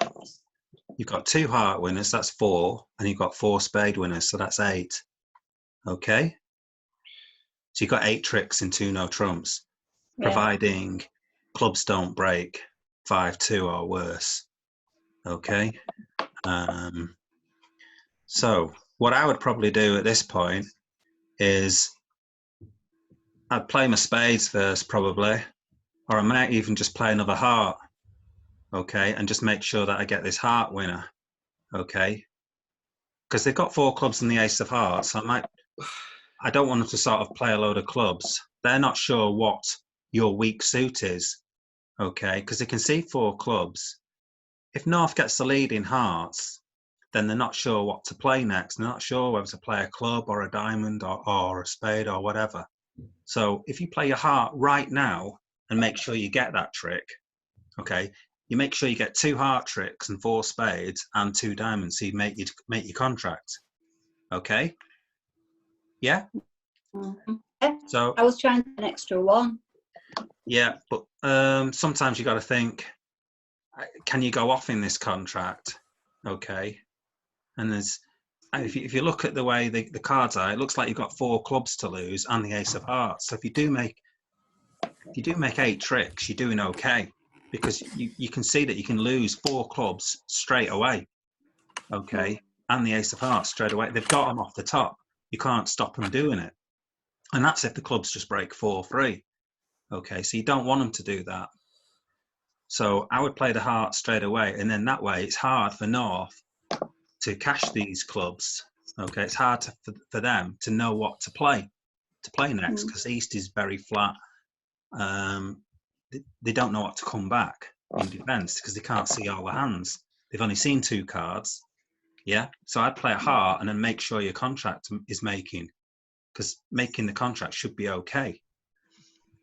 Speaker 1: You've got 2 heart winners. That's 4, and you've got 4 spade winners. So that's 8. Okay. So you've got 8 tricks in 2 no trumps, providing clubs don't break 5-2 or worse. Okay. So what I would probably do at this point is I'd play my spades first probably, or I might even just play another heart. okay, and just make sure that I get this heart winner, okay? Because they've got 4 clubs and the ace of hearts. So I don't want them to sort of play a load of clubs. They're not sure what your weak suit is, okay? Because they can see 4 clubs. If North gets the lead in hearts, then they're not sure what to play next. They're not sure whether to play a club or a diamond or a spade or whatever. So if you play your heart right now and make sure you get that trick, okay, you make sure you get 2 heart tricks and 4 spades and 2 diamonds, so you make your contract, okay? Yeah.
Speaker 3: Yeah,
Speaker 1: So
Speaker 3: I was trying to get an extra 1.
Speaker 1: yeah, but sometimes you got to think, can you go off in this contract? Okay, and if you look at the way the cards are, it looks like you've got 4 clubs to lose and the ace of hearts. So if you do make 8 tricks, you're doing okay, because you can see that you can lose 4 clubs straight away, okay, and the ace of hearts straight away. They've got them off the top. You can't stop them doing it, and that's if the clubs just break 4-3. Okay, so you don't want them to do that. So I would play the heart straight away, and then that way it's hard for North to cash these clubs. Okay, it's hard for them to know what to play next, because East is very flat. They don't know what to come back in defence because they can't see all the hands. They've only seen 2 cards. Yeah, so I'd play a heart and then make sure your contract is making, because making the contract should be okay.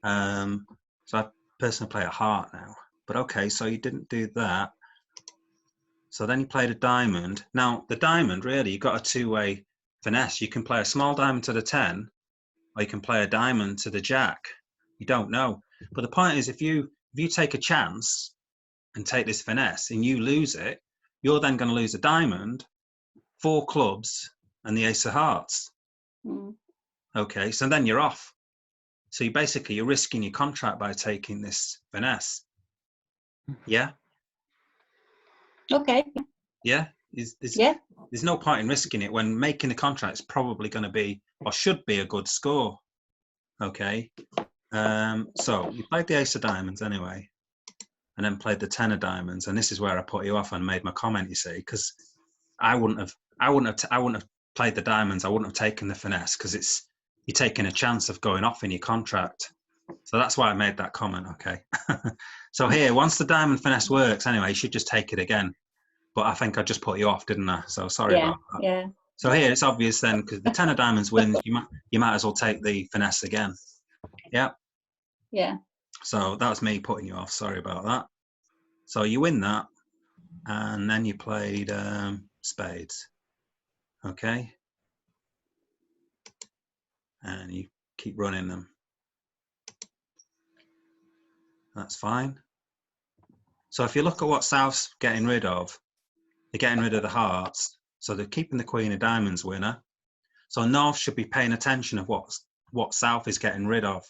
Speaker 1: So I personally play a heart now. But okay, so you didn't do that. So then you played a diamond. Now, the diamond, really, you've got a 2-way finesse. You can play a small diamond to the 10, or you can play a diamond to the jack. You don't know. But the point is, if you take a chance and take this finesse and you lose it, you're then going to lose a diamond, 4 clubs, and the ace of hearts. Okay, so then you're off. So you're risking your contract by taking this finesse. Yeah.
Speaker 3: Okay.
Speaker 1: Yeah. There's no point in risking it when making the contract is probably going to be, or should be, a good score. Okay. So you played the ace of diamonds anyway, and then played the 10 of diamonds, and this is where I put you off and made my comment. You see, because I wouldn't have played the diamonds. I wouldn't have taken the finesse, because you're taking a chance of going off in your contract. So that's why I made that comment, okay? So here, once the diamond finesse works, anyway, you should just take it again. But I think I just put you off, didn't I? So sorry about that.
Speaker 3: Yeah.
Speaker 1: So here, it's obvious then, because the 10 of diamonds wins, you might as well take the finesse again. Yeah?
Speaker 3: Yeah.
Speaker 1: So that was me putting you off. Sorry about that. So you win that, and then you played spades. Okay? And you keep running them. That's fine. So if you look at what South's getting rid of, they're getting rid of the hearts. So they're keeping the Queen of Diamonds winner. So North should be paying attention of what South is getting rid of.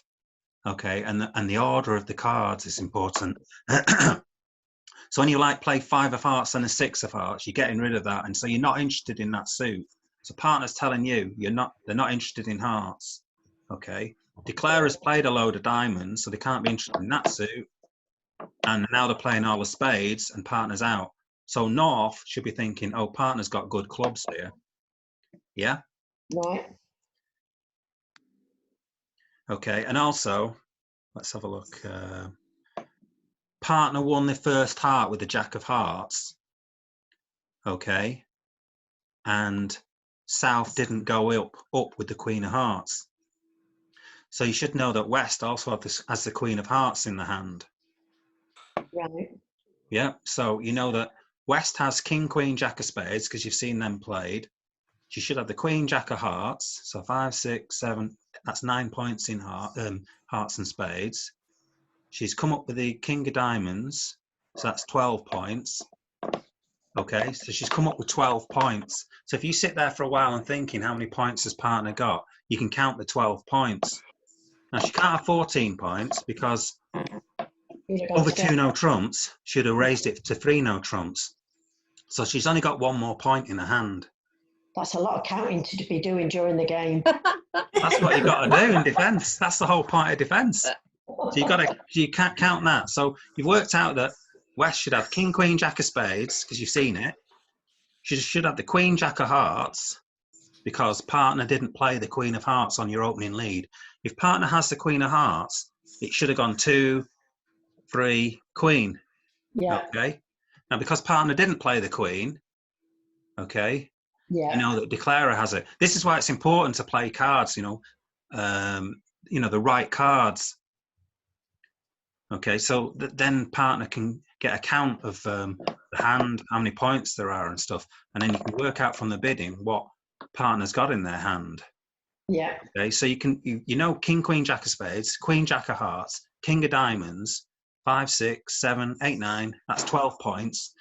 Speaker 1: Okay, and the order of the cards is important. So when you play 5 of hearts and a 6 of hearts, you're getting rid of that, and so you're not interested in that suit. So partner's telling you they're not interested in hearts. Okay. Declare has played a load of diamonds, so they can't be interested in that suit. And now they're playing all the spades, and partner's out. So North should be thinking, oh, partner's got good clubs here. Yeah?
Speaker 5: Right.
Speaker 1: Okay, and also, let's have a look. Partner won the first heart with the Jack of Hearts. Okay. And South didn't go up with the Queen of Hearts. So you should know that West also has the Queen of Hearts in the hand.
Speaker 5: Right.
Speaker 1: Yeah, so you know that West has King, Queen, Jack of Spades, because you've seen them played. She should have the Queen, Jack of Hearts. So 5, 6, 7, that's 9 points in hearts and spades. She's come up with the King of Diamonds, so that's 12 points. Okay, so she's come up with 12 points. So if you sit there for a while and thinking how many points has partner got, you can count the 12 points. Now, she can't have 14 points because over 2 no trumps, she'd have raised it to 3 no trumps. So she's only got 1 more point in her hand.
Speaker 5: That's a lot of counting to be doing during the game.
Speaker 1: That's what you got to do in defence. That's the whole point of defence. So you can't count that. So you've worked out that West should have king, queen, jack of spades, because you've seen it. Should have the queen, jack of hearts, because partner didn't play the queen of hearts on your opening lead. If partner has the queen of hearts, it should have gone 2, 3, queen.
Speaker 5: Yeah.
Speaker 1: Okay. Now, because partner didn't play the queen, okay,
Speaker 5: Yeah.
Speaker 1: you know that declarer has it. This is why it's important to play cards, the right cards. Okay, so then partner can get a count of the hand, how many points there are and stuff, and then you can work out from the bidding what partner's got in their hand.
Speaker 5: Yeah.
Speaker 1: Okay, so you can, king, queen, jack of spades, queen, jack of hearts, king of diamonds, 5, 6, 7, 8, 9. That's 12 points.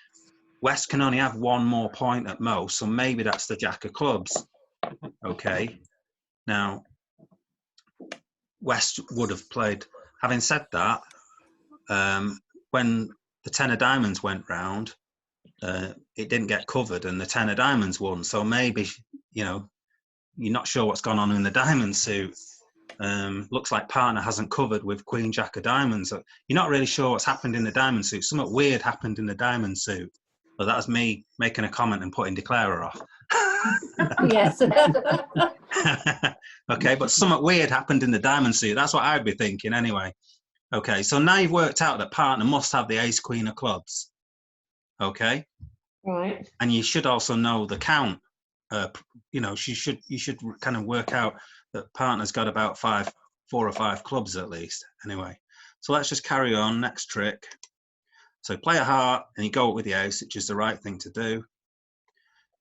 Speaker 1: West can only have one more point at most, so maybe that's the jack of clubs. Okay. Now, West would have played. Having said that, when the 10 of diamonds went round, it didn't get covered, and the 10 of diamonds won. So maybe, you're not sure what's gone on in the diamond suit. Looks like partner hasn't covered with queen, jack of diamonds. You're not really sure what's happened in the diamond suit. Something weird happened in the diamond suit. But that was me making a comment and putting declarer off.
Speaker 3: Yes.
Speaker 1: Okay, but something weird happened in the diamond suit. That's what I'd be thinking anyway. Okay, so now you've worked out that partner must have the ace, queen of clubs. Okay.
Speaker 5: Right.
Speaker 1: And you should also know the count. You should kind of work out that partner's got about 4 or 5 clubs at least. Anyway, so let's just carry on. Next trick. So play a heart and you go up with the ace, which is the right thing to do.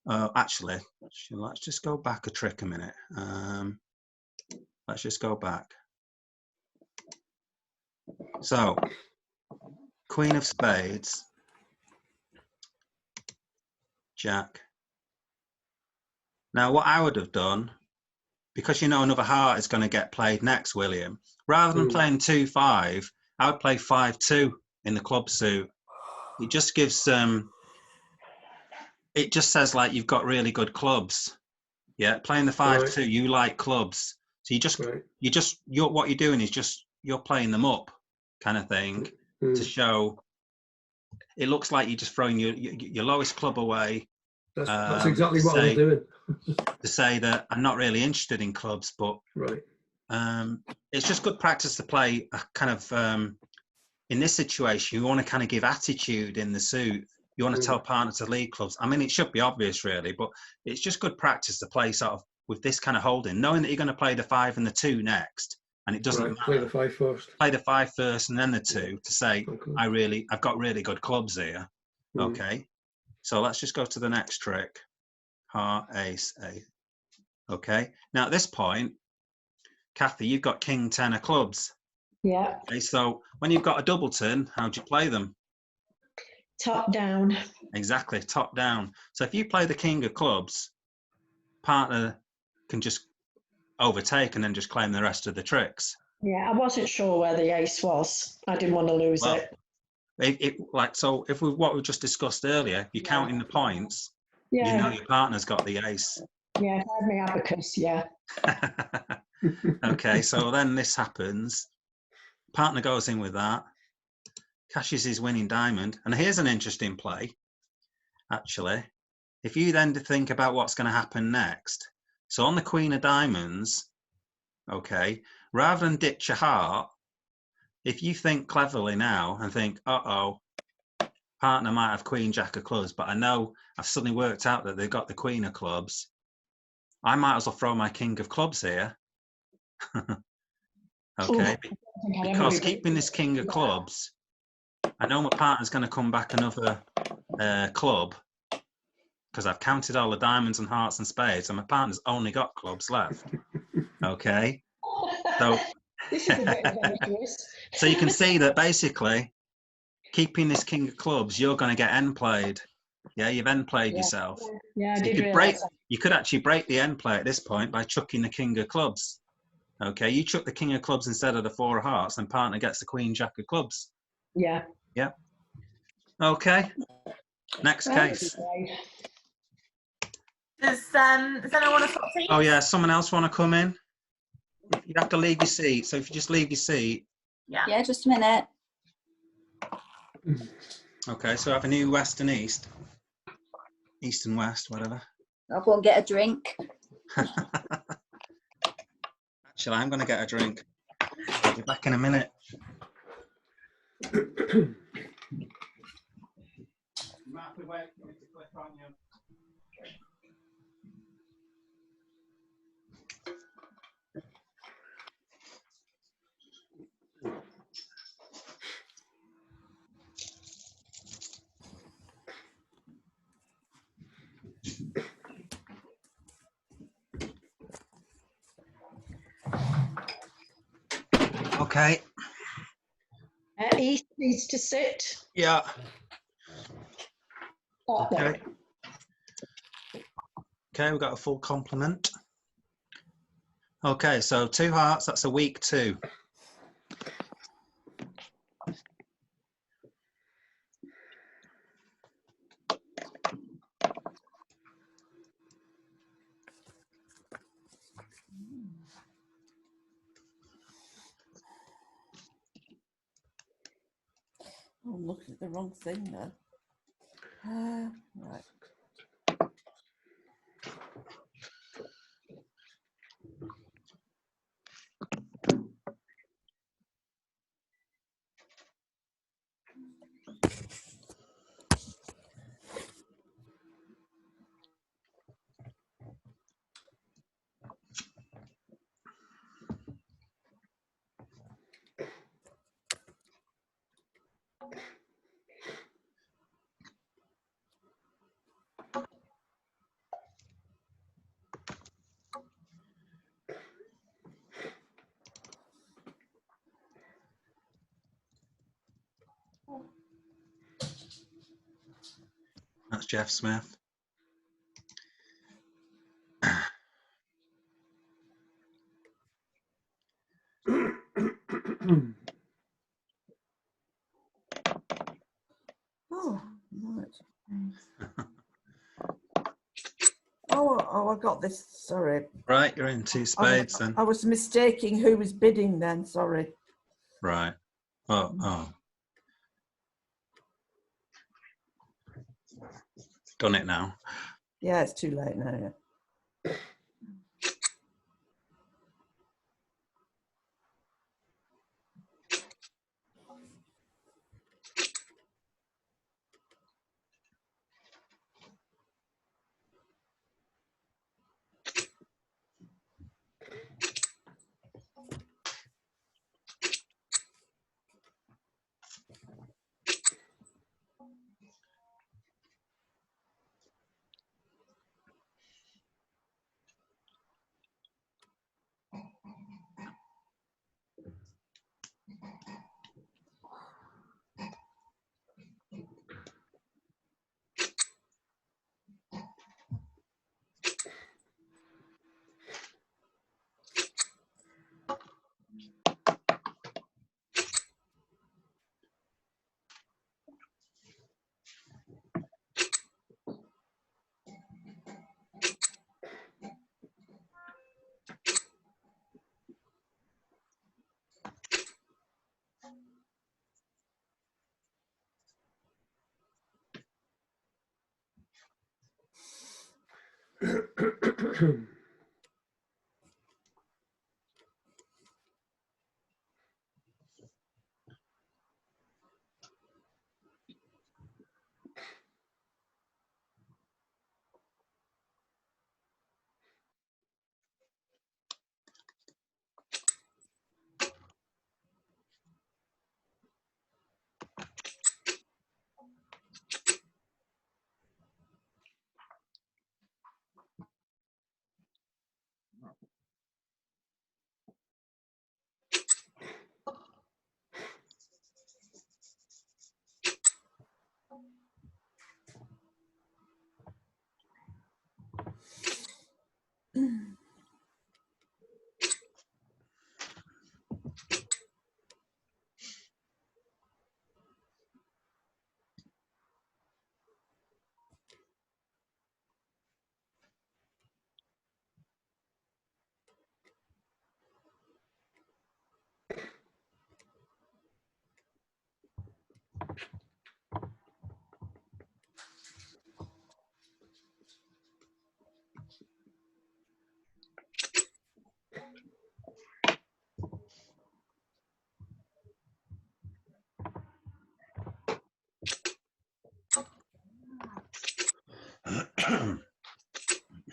Speaker 1: Actually, let's just go back a trick a minute. Let's just go back. So, queen of spades, jack. Now, what I would have done, because another heart is going to get played next, William, rather than playing 2-5, I would play 5-2 in the club suit. It just gives it just says like you've got really good clubs. Yeah, playing the 5-2, right. You like clubs, so what you're doing is you're playing them up, kind of thing, to show. It looks like you're just throwing your lowest club away.
Speaker 4: That's exactly what I was doing.
Speaker 1: To say that I'm not really interested in clubs, but
Speaker 4: right.
Speaker 1: It's just good practice to play a kind of. In this situation, you want to kind of give attitude in the suit. You want to tell partner to lead clubs. I mean, it should be obvious, really, but it's just good practice to play sort of with this kind of holding, knowing that you're going to play the 5 and the 2 next, and it doesn't matter.
Speaker 4: Play the 5 first.
Speaker 1: Play the 5 first and then the 2 to say, okay. I've got really good clubs here. Okay, so let's just go to the next trick. Heart, ace, ace. Okay, now at this point, Kathy, you've got king, 10 of clubs.
Speaker 5: Yeah.
Speaker 1: Okay, so when you've got a double turn, how do you play them?
Speaker 5: Top down.
Speaker 1: Exactly, top down. So if you play the king of clubs, partner can just overtake and then just claim the rest of the tricks.
Speaker 5: Yeah, I wasn't sure where the ace was. I didn't want to lose it.
Speaker 1: What we just discussed earlier, you're counting the points.
Speaker 5: Yeah.
Speaker 1: You know your partner's got the ace.
Speaker 5: Yeah, I had my abacus, yeah.
Speaker 1: Okay, so then this happens. Partner goes in with that, cashes his winning diamond. And here's an interesting play, actually. If you then think about what's going to happen next. So on the queen of diamonds, okay, rather than ditch a heart, if you think cleverly now and think, uh-oh, partner might have queen, jack of clubs, but I know I've suddenly worked out that they've got the queen of clubs, I might as well throw my king of clubs here. Okay, because keeping this king of clubs, I know my partner's going to come back another club because I've counted all the diamonds and hearts and spades, and my partner's only got clubs left. Okay, so
Speaker 5: this is a bit adventurous.
Speaker 1: So you can see that basically, keeping this king of clubs, you're going to get end played. Yeah, you've end played yourself.
Speaker 5: Yeah, I
Speaker 1: so
Speaker 5: did
Speaker 1: you could actually break the end play at this point by chucking the king of clubs. Okay, you chuck the king of clubs instead of the 4 of hearts, and partner gets the queen, jack of clubs.
Speaker 5: Yeah.
Speaker 1: Yeah. Okay. Next case.
Speaker 2: Does anyone want to swap seats?
Speaker 1: Oh yeah, someone else want to come in? You have to leave your seat. So if you just leave your seat.
Speaker 2: Yeah.
Speaker 3: Yeah, just a minute.
Speaker 1: Okay, so have a new west and east. East and west, whatever.
Speaker 3: I'll go and get a drink.
Speaker 1: Actually, I'm going to get a drink. I'll be back in a minute. You might have to wait for me to click on you. Okay.
Speaker 5: East needs to sit.
Speaker 1: Yeah.
Speaker 5: Oh, there.
Speaker 1: Okay. Okay, we've got a full complement. Okay, so 2 hearts, that's a week 2.
Speaker 8: Oh, I'm looking at the wrong thing now. Right.
Speaker 1: That's Jeff Smith.
Speaker 8: Oh, right. Oh, I got this. Sorry.
Speaker 1: Right, you're in 2 spades then.
Speaker 8: I was mistaking who was bidding then. Sorry.
Speaker 1: Right. Oh. Done it now.
Speaker 8: Yeah, it's too late now. Yeah.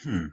Speaker 1: Hmm.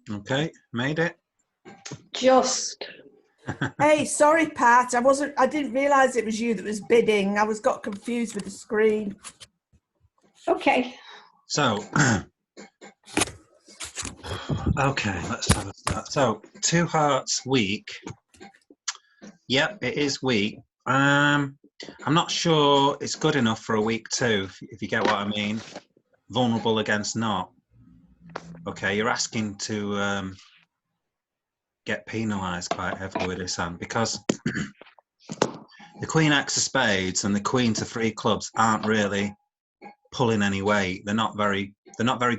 Speaker 1: Okay, made it.
Speaker 5: Just.
Speaker 8: Hey, sorry, Pat. I didn't realise it was you that was bidding. Got confused with the screen.
Speaker 5: Okay.
Speaker 1: So, okay, let's have a start. So, 2 hearts weak. Yep, it is weak. I'm not sure it's good enough for a week 2, if you get what I mean. Vulnerable against not. Okay, you're asking to get penalised quite heavily with this hand because the Queen X of Spades and the Queen to 3 clubs aren't really pulling any weight. They're not very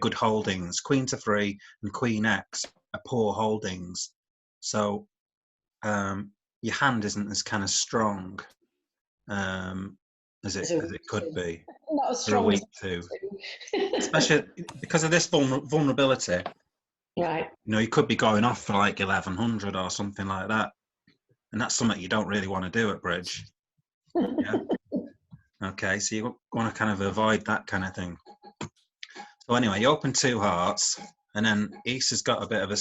Speaker 1: good holdings. Queen to 3 and Queen X are poor holdings. So your hand isn't as kind of strong as it could be
Speaker 5: Not as
Speaker 1: for a
Speaker 5: strong
Speaker 1: week
Speaker 5: as
Speaker 1: 2, especially because of this vulnerability.
Speaker 5: Right.
Speaker 1: You know, you could be going off for like 1100 or something like that, and that's something you don't really want to do at bridge. Yeah. Okay, so you want to kind of avoid that kind of thing. So anyway, you open 2 hearts, and then Ace has got a bit of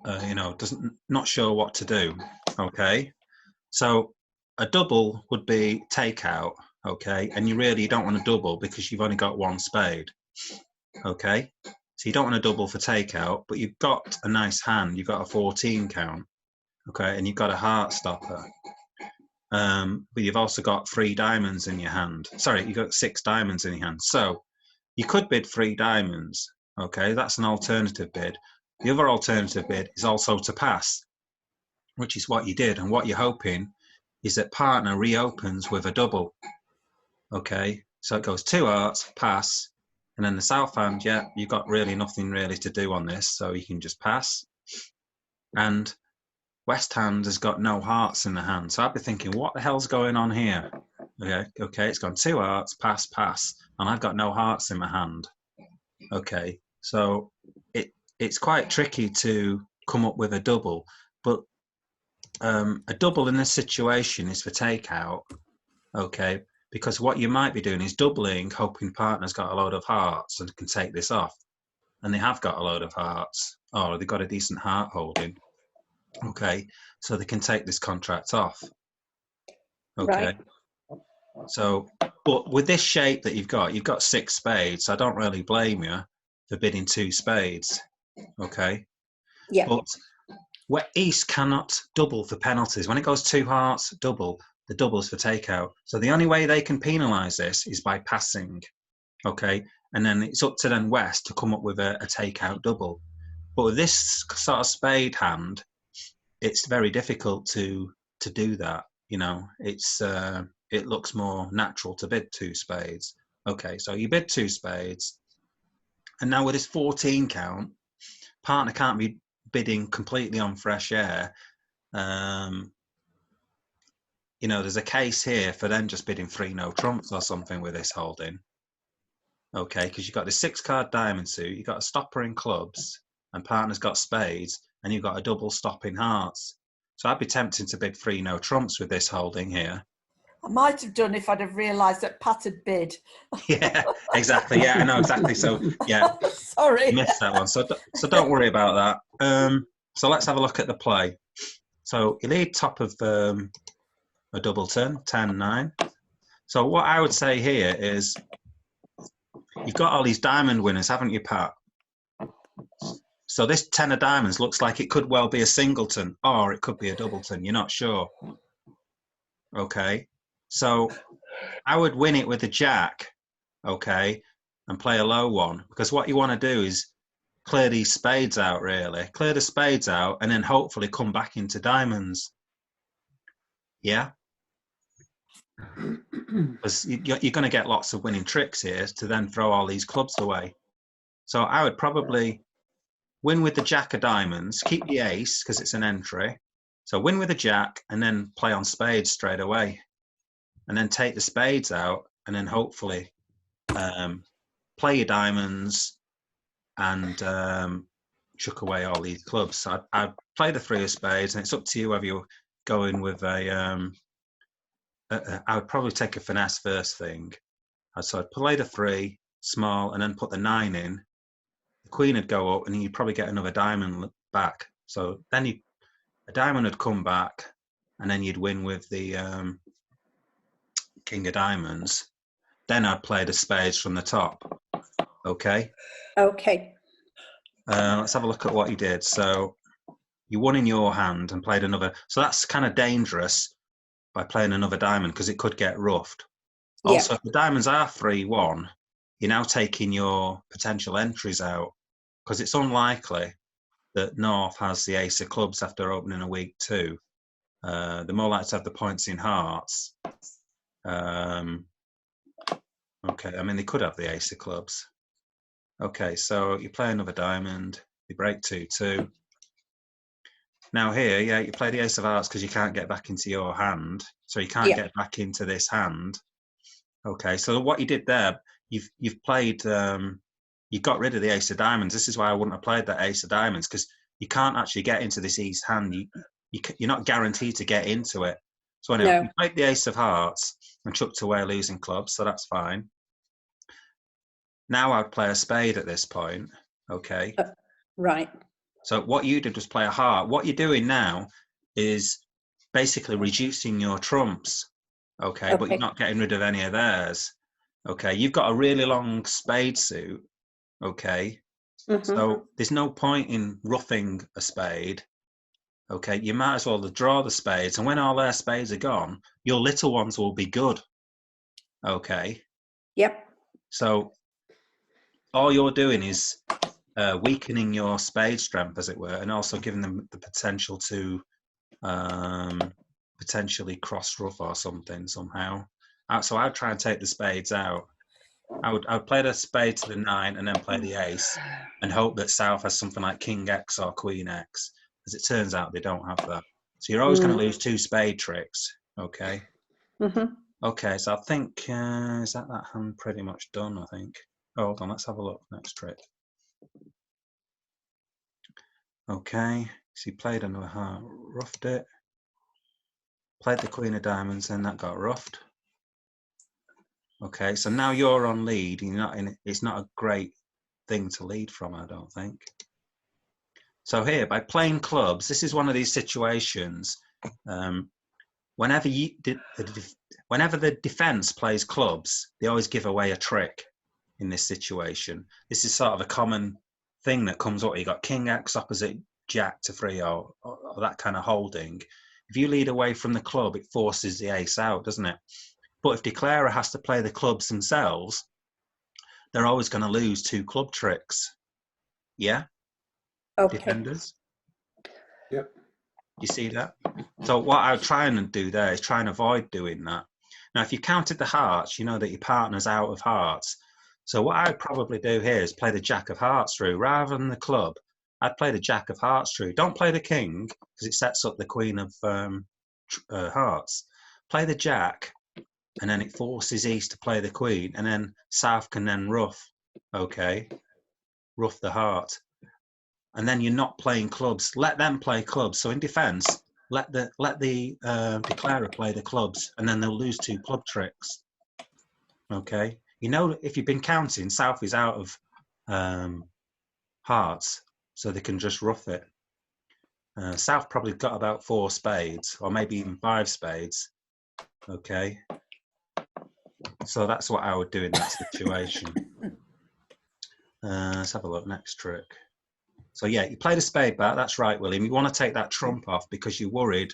Speaker 1: a, you know, not sure what to do. Okay, so a double would be takeout. Okay, and you really don't want to double because you've only got 1 spade. Okay, so you don't want to double for takeout, but you've got a nice hand. You've got a 14 count. Okay, and you've got a heart stopper. But you've also got 3 diamonds in your hand. Sorry, you've got 6 diamonds in your hand. So you could bid 3 diamonds. Okay, that's an alternative bid. The other alternative bid is also to pass, which is what you did. And what you're hoping is that partner reopens with a double. Okay, so it goes 2 hearts, pass, and then the south hand, yeah, you've got really nothing really to do on this, so you can just pass. And West hand has got no hearts in the hand. So I'd be thinking, what the hell's going on here? Okay, it's gone 2 hearts, pass, pass, and I've got no hearts in my hand. Okay, so it's quite tricky to come up with a double, but a double in this situation is for takeout. Okay, because what you might be doing is doubling, hoping partner's got a load of hearts and can take this off. And they have got a load of hearts, or they've got a decent heart holding. Okay, so they can take this contract off. Okay,
Speaker 5: Right.
Speaker 1: so, but with this shape that you've got 6 spades. I don't really blame you for bidding 2 spades. Okay,
Speaker 5: Yeah.
Speaker 1: but where East cannot double for penalties. When it goes 2 hearts, double, the double's for takeout. So the only way they can penalise this is by passing. Okay, and then it's up to then West to come up with a takeout double. But with this sort of spade hand, it's very difficult to do that. You know, it looks more natural to bid 2 spades. Okay, so you bid 2 spades, and now with this 14 count, partner can't be bidding completely on fresh air. You know, there's a case here for them just bidding 3 no trumps or something with this holding. Okay, because you've got the 6 card diamond suit, you've got a stopper in clubs, and partner's got spades, and you've got a double stop in hearts. So I'd be tempted to bid 3 no trumps with this holding here.
Speaker 8: I might have done if I'd have realised that Pat had bid.
Speaker 1: Yeah, exactly. Yeah, I know exactly. So yeah,
Speaker 8: Sorry.
Speaker 1: you missed that one. So don't worry about that. So let's have a look at the play. So you lead top of a double turn, 10-9. So what I would say here is you've got all these diamond winners, haven't you, Pat? So this 10 of diamonds looks like it could well be a singleton or it could be a doubleton. You're not sure. Okay. So I would win it with a jack, okay, and play a low one, because what you want to do is clear these spades out, really. Clear the spades out and then hopefully come back into diamonds. Yeah? Because you're going to get lots of winning tricks here to then throw all these clubs away. So I would probably win with the jack of diamonds, keep the ace because it's an entry. So win with a jack and then play on spades straight away. And then take the spades out and then hopefully play your diamonds and chuck away all these clubs. So I'd play the 3 of spades, and it's up to you whether you're going with I would probably take a finesse first thing. So I'd play the 3 small and then put the 9 in. The queen would go up and you'd probably get another diamond back. So then a diamond would come back and then you'd win with the king of diamonds. Then I'd play the spades from the top. Okay.
Speaker 6: Okay.
Speaker 1: Let's have a look at what you did. So you won in your hand and played another. So that's kind of dangerous by playing another diamond because it could get roughed.
Speaker 6: Yeah.
Speaker 1: Also, if the diamonds are 3-1, you're now taking your potential entries out because it's unlikely that North has the ace of clubs after opening a week 2. They're more likely to have the points in hearts. Okay, I mean, they could have the ace of clubs. Okay, so you play another diamond, you break 2-2. Now here, yeah, you play the ace of hearts because you can't get back into your hand. So you can't get back into this hand. Okay, so what you did there, you've played, you got rid of the ace of diamonds. This is why I wouldn't have played that ace of diamonds, because you can't actually get into this east hand. You're not guaranteed to get into it. So anyway, you played the ace of hearts and chucked away losing clubs, so that's fine. Now I'd play a spade at this point, okay?
Speaker 6: Right.
Speaker 1: So what you did was play a heart. What you're doing now is basically reducing your trumps, okay? But you're not getting rid of any of theirs, okay? You've got a really long spade suit, okay? So there's no point in roughing a spade, okay? You might as well draw the spades, and when all their spades are gone, your little ones will be good, okay?
Speaker 6: Yep.
Speaker 1: So all you're doing is weakening your spade strength, as it were, and also giving them the potential to potentially cross rough or something somehow. So I'd try and take the spades out. I would play the spade to the 9 and then play the ace and hope that South has something like King X or Queen X. As it turns out, they don't have that. So you're always going to lose 2 spade tricks, okay? Okay, so I think, is that hand pretty much done, I think? Oh, hold on, let's have a look. Next trick. Okay, so he played another heart, roughed it. Played the Queen of Diamonds, then that got roughed. Okay, so now you're on lead. You're not in. It's not a great thing to lead from, I don't think. So here, by playing clubs, this is one of these situations. Whenever the defense plays clubs, they always give away a trick. In this situation, this is sort of a common thing that comes up. You got King X opposite Jack to 3 or that kind of holding. If you lead away from the club, it forces the ace out, doesn't it? But if declarer has to play the clubs themselves, they're always going to lose 2 club tricks. Yeah?
Speaker 6: Okay.
Speaker 1: Defenders?
Speaker 4: Yep.
Speaker 1: You see that? So what I would try and do there is try and avoid doing that. Now, if you counted the hearts, you know that your partner's out of hearts. So what I'd probably do here is play the Jack of Hearts through. Rather than the club, I'd play the Jack of Hearts through. Don't play the King, because it sets up the Queen of Hearts. Play the Jack, and then it forces East to play the Queen, and then South can then rough, okay? Rough the heart. and then you're not playing clubs. Let them play clubs. So in defence, let the declarer play the clubs, and then they'll lose 2 club tricks. Okay. You know, if you've been counting, South is out of hearts, so they can just rough it. South probably got about 4 spades, or maybe even 5 spades. Okay. So that's what I would do in that situation. Let's have a look. Next trick. So yeah, you played a spade back. That's right, William. You want to take that trump off because you're worried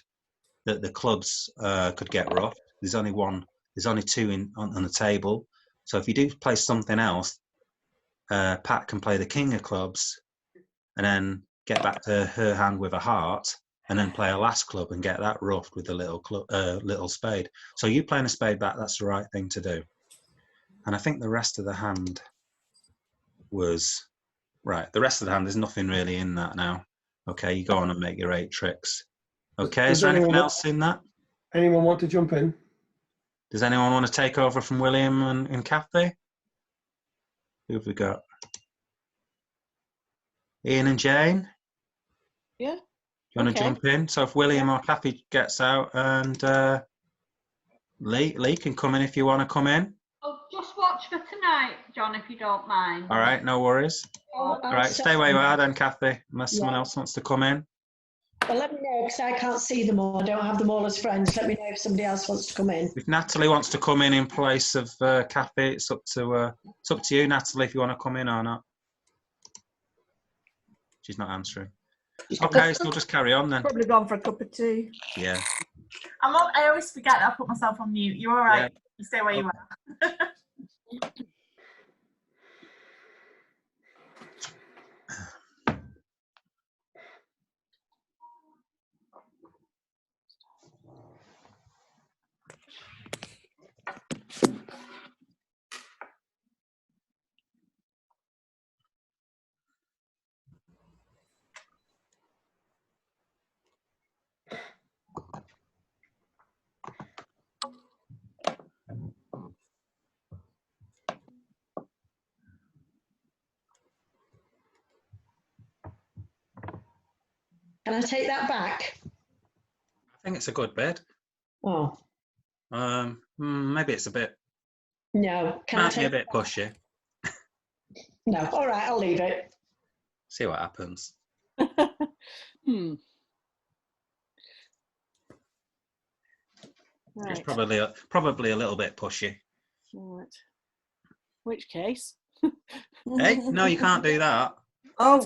Speaker 1: that the clubs could get rough. There's only one. There's only 2 on the table. So if you do play something else, Pat can play the king of clubs, and then get back to her hand with a heart, and then play a last club and get that roughed with a little spade. So you playing a spade back, that's the right thing to do. And I think the rest of the hand was right. The rest of the hand, there's nothing really in that now. Okay, you go on and make your 8 tricks. Okay, is there anything else in that?
Speaker 4: Anyone want to jump in?
Speaker 1: Does anyone want to take over from William and Kathy? Who have we got? Ian and Jane?
Speaker 7: Yeah.
Speaker 1: You want to jump in? So if William or Kathy gets out, and Lee can come in if you want to come in.
Speaker 9: Oh, just watch for tonight, John, if you don't mind.
Speaker 1: All right, no worries.
Speaker 5: Oh,
Speaker 1: All right, stay where you are then, Kathy, unless someone else wants to come in.
Speaker 5: Well, let me know because I can't see them all. I don't have them all as friends. Let me know if somebody else wants to come in.
Speaker 1: If Natalie wants to come in place of Kathy, it's up to you, Natalie, if you want to come in or not. She's not answering. Okay, so we'll just carry on then.
Speaker 8: Probably gone for a cup of tea.
Speaker 1: Yeah.
Speaker 2: I always forget that I put myself on mute. You're all right.
Speaker 1: Yeah.
Speaker 2: You stay where you are.
Speaker 5: Can I take that back?
Speaker 1: I think it's a good bid.
Speaker 5: Oh,
Speaker 1: Maybe it's a bit,
Speaker 5: no. Can I
Speaker 1: might be a
Speaker 5: take
Speaker 1: bit pushy.
Speaker 5: No. All right, I'll leave it.
Speaker 1: See what happens.
Speaker 7: Hmm.
Speaker 1: It's
Speaker 7: Right.
Speaker 1: probably a little bit pushy.
Speaker 7: Right. Which case?
Speaker 1: Hey, no, you can't do that.
Speaker 8: Oh,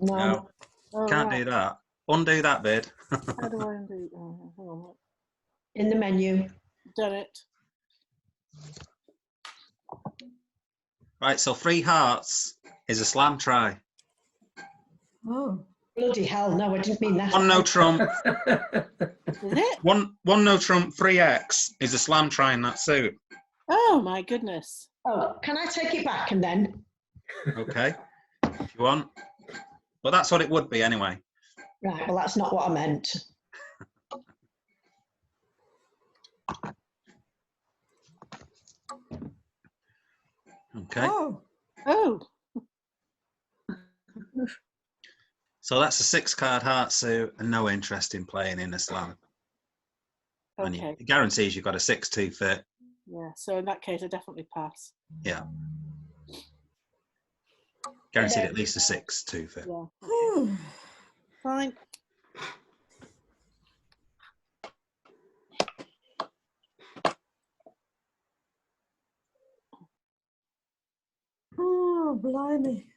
Speaker 5: No.
Speaker 1: No,
Speaker 7: Oh,
Speaker 1: can't
Speaker 7: right.
Speaker 1: do that. Undo that bid.
Speaker 7: How do I undo? Oh, hold on.
Speaker 5: In the menu.
Speaker 7: Done it.
Speaker 1: Right, so 3 hearts is a slam try.
Speaker 8: oh.
Speaker 5: Bloody hell, no, I didn't mean that.
Speaker 1: 1 no trump.
Speaker 7: Is it?
Speaker 1: One no trump, 3x is a slam try in that suit.
Speaker 7: Oh my goodness.
Speaker 5: Oh, can I take it back and then?
Speaker 1: Okay, if you want. But that's what it would be anyway.
Speaker 5: Right, well, that's not what I meant.
Speaker 1: Okay,
Speaker 8: Oh.
Speaker 7: Oh.
Speaker 1: so that's a 6-card heart suit and no interest in playing in a slam. And
Speaker 7: Okay.
Speaker 1: it guarantees you've got a 6-2 fit.
Speaker 7: Yeah. So in that case, I definitely pass.
Speaker 1: Yeah. Guaranteed at least a 6-2 fit.
Speaker 7: Yeah. Fine.
Speaker 8: Oh, blimey.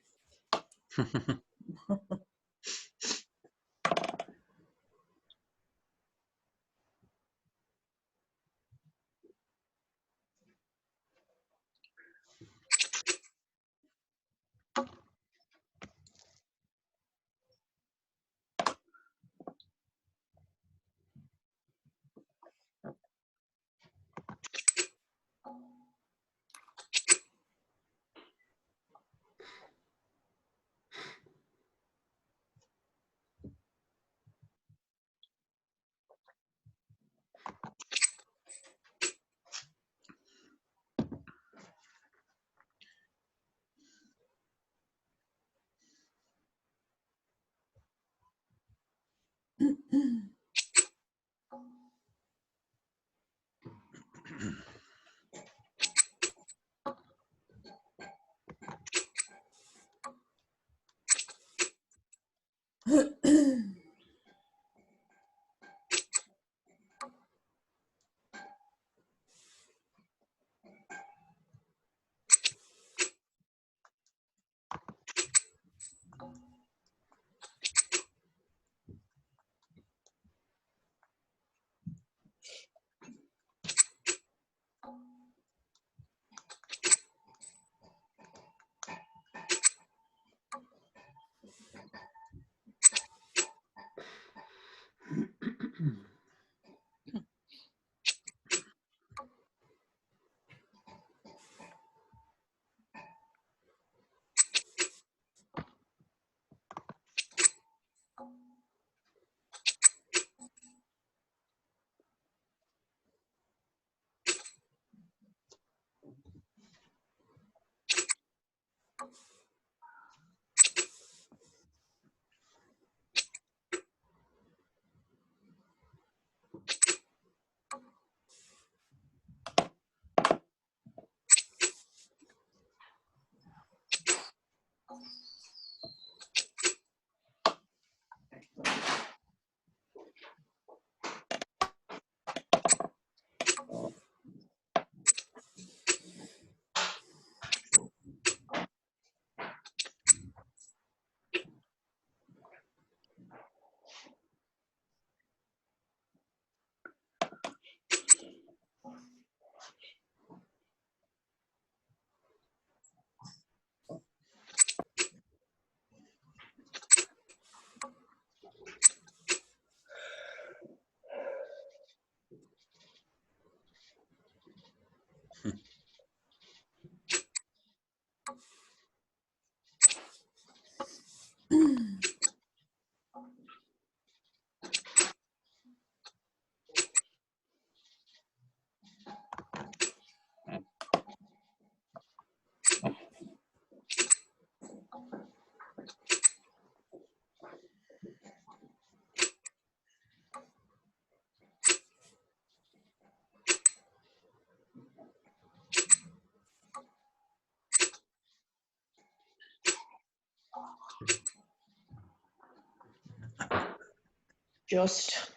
Speaker 5: Just.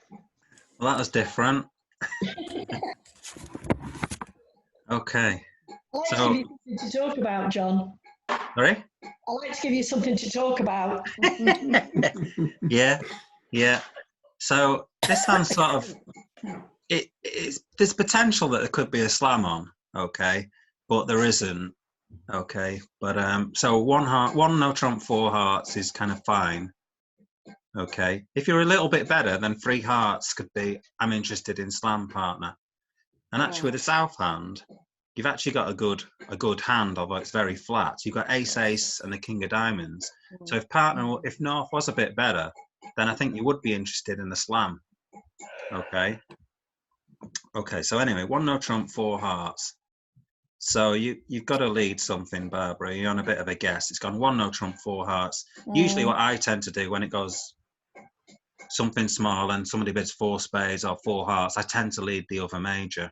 Speaker 1: Well, that was different. Okay.
Speaker 5: I'd like to
Speaker 1: So,
Speaker 5: give you something to talk about, John.
Speaker 1: sorry?
Speaker 5: I'd like to give you something to talk about.
Speaker 1: Yeah, yeah. So this hand's sort of there's potential that there could be a slam on, okay, but there isn't, okay. But so one no trump, 4 hearts is kind of fine, okay. If you're a little bit better, then 3 hearts could be I'm interested in slam partner. And actually, with the south hand, you've actually got a good hand, although it's very flat. You've got ace, ace, and the king of diamonds. So if north was a bit better, then I think you would be interested in the slam. Okay. Okay. So anyway, 1 no trump, 4 hearts. So you've got to lead something, Barbara. You're on a bit of a guess. It's gone 1 no trump, 4 hearts. Usually, what I tend to do when it goes something small and somebody bids 4 spades or 4 hearts, I tend to lead the other major.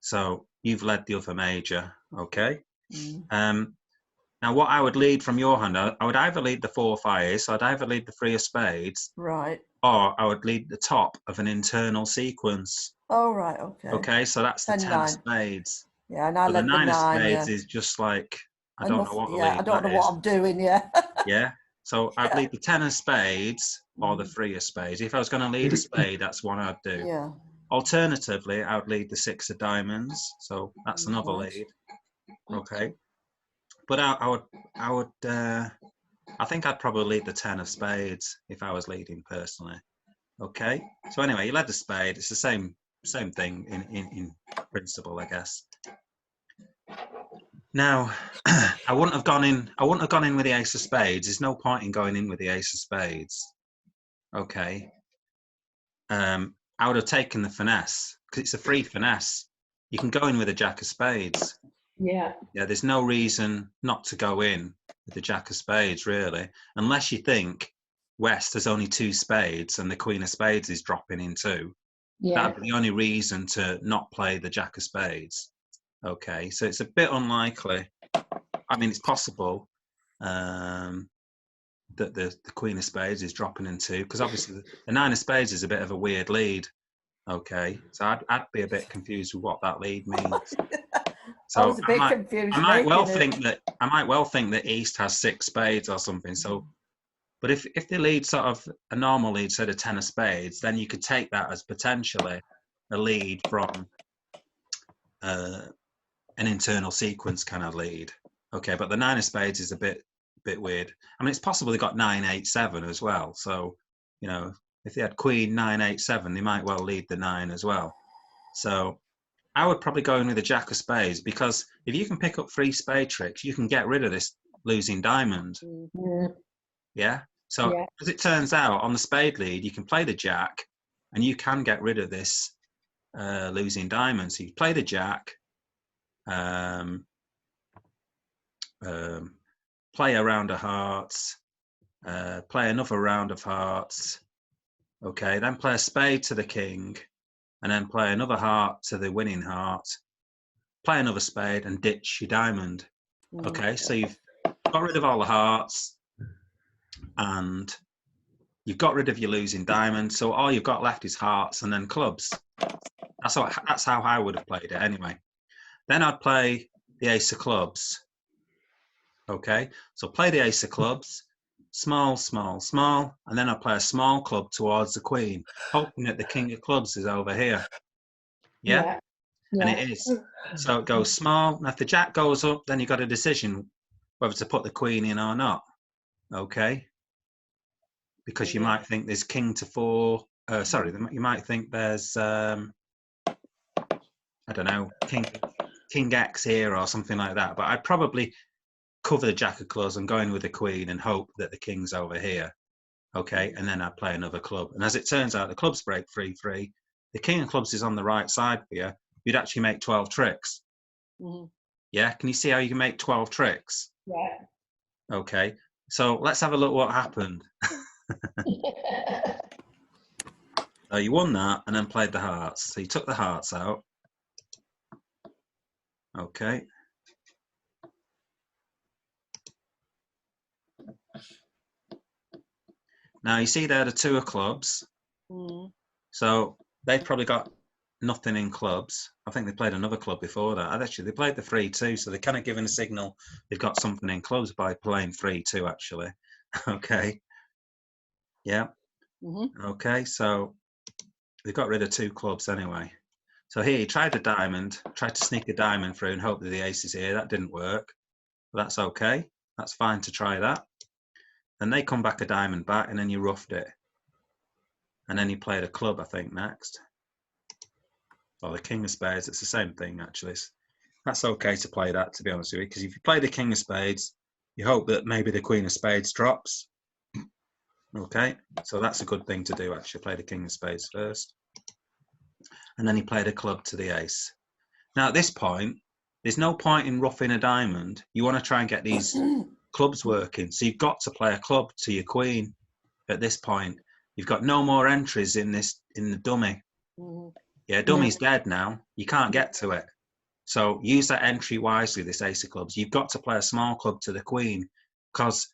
Speaker 1: So you've led the other major, okay? Now, what I would lead from your hand, I would either lead the 4 fires, so I'd either lead the 3 of spades,
Speaker 8: Right.
Speaker 1: or I would lead the top of an internal sequence.
Speaker 8: Oh, right. Okay.
Speaker 1: Okay, so that's the 10 of
Speaker 8: 9.
Speaker 1: spades.
Speaker 8: Yeah, and I
Speaker 1: So
Speaker 8: led
Speaker 1: the 9
Speaker 8: the
Speaker 1: of
Speaker 8: 9.
Speaker 1: spades
Speaker 8: Yeah.
Speaker 1: is just like, I don't know what
Speaker 8: Yeah, I don't know what I'm doing. Yeah.
Speaker 1: Yeah, so I'd lead the 10 of spades or the 3 of spades. If I was going to lead a spade, that's what I'd do.
Speaker 8: Yeah.
Speaker 1: Alternatively, I would lead the 6 of diamonds, so that's another
Speaker 8: Right.
Speaker 1: lead. Okay, but I think I'd probably lead the 10 of spades if I was leading personally. Okay, so anyway, you led the spade. It's the same thing in principle, I guess. Now, I wouldn't have gone in with the ace of spades. There's no point in going in with the ace of spades. Okay. I would have taken the finesse because it's a free finesse. You can go in with a jack of spades.
Speaker 5: Yeah.
Speaker 1: Yeah, there's no reason not to go in with the jack of spades, really, unless you think West has only 2 spades and the queen of spades is dropping in 2.
Speaker 5: Yeah.
Speaker 1: That'd be the only reason to not play the jack of spades. Okay, so it's a bit unlikely. I mean, it's possible. that the Queen of Spades is dropping in 2, because obviously the 9 of Spades is a bit of a weird lead. Okay, so I'd be a bit confused with what that lead means. So
Speaker 8: I was a bit confused.
Speaker 1: I might well
Speaker 8: making it.
Speaker 1: think that East has 6 spades or something. So, but if the lead sort of a normal lead said a 10 of spades, then you could take that as potentially a lead from an internal sequence kind of lead. Okay, but the 9 of spades is a bit weird. I mean, it's possible they got 9, 8, 7 as well. So, you know, if they had Queen 9, 8, 7, they might well lead the 9 as well. So I would probably go in with the Jack of Spades, because if you can pick up 3 spade tricks, you can get rid of this losing diamond. Yeah. So as it turns out, on the spade lead, you can play the Jack, and you can get rid of this losing diamond. So you play the Jack, play a round of hearts, play another round of hearts. Okay, then play a spade to the king, and then play another heart to the winning heart, play another spade, and ditch your diamond. Okay, so you've got rid of all the hearts, and you've got rid of your losing diamond, so all you've got left is hearts and then clubs. That's how I would have played it anyway. Then I'd play the ace of clubs. Okay, so play the ace of clubs, small, small, small, and then I play a small club towards the queen, hoping that the king of clubs is over here. Yeah? And it is. So it goes small, and if the Jack goes up, then you've got a decision whether to put the queen in or not. Okay? Because you might think there's king to 4, you might think there's, I don't know, king X here or something like that, but I'd probably cover the Jack of clubs and go in with the queen and hope that the king's over here. Okay, and then I'd play another club. And as it turns out, the clubs break 3-3. The king of clubs is on the right side here. You'd actually make 12 tricks. Yeah, can you see how you can make 12 tricks?
Speaker 5: Yeah.
Speaker 1: Okay, so let's have a look what happened. So you won that and then played the hearts. So you took the hearts out. Okay. Now you see there the 2 of clubs. So they've probably got nothing in clubs. I think they played another club before that. Actually, they played the 3-2, so they're kind of giving a signal they've got something in clubs by playing 3-2, actually. Okay. Yeah. Okay, so they got rid of 2 clubs anyway. So here, he tried a diamond, tried to sneak a diamond through and hope that the ace is here. That didn't work. But that's okay. That's fine to try that. Then they come back a diamond back, and then you roughed it. And then you played a club, I think, next. Or the king of spades, it's the same thing, actually. That's okay to play that, to be honest with you, because if you play the king of spades, you hope that maybe the queen of spades drops. Okay, so that's a good thing to do, actually, play the king of spades first. And then he played a club to the ace. Now, at this point, there's no point in roughing a diamond. You want to try and get these clubs working. So you've got to play a club to your queen at this point. You've got no more entries in the dummy. Yeah, dummy's dead now. You can't get to it. So use that entry wisely, this ace of clubs. You've got to play a small club to the queen, because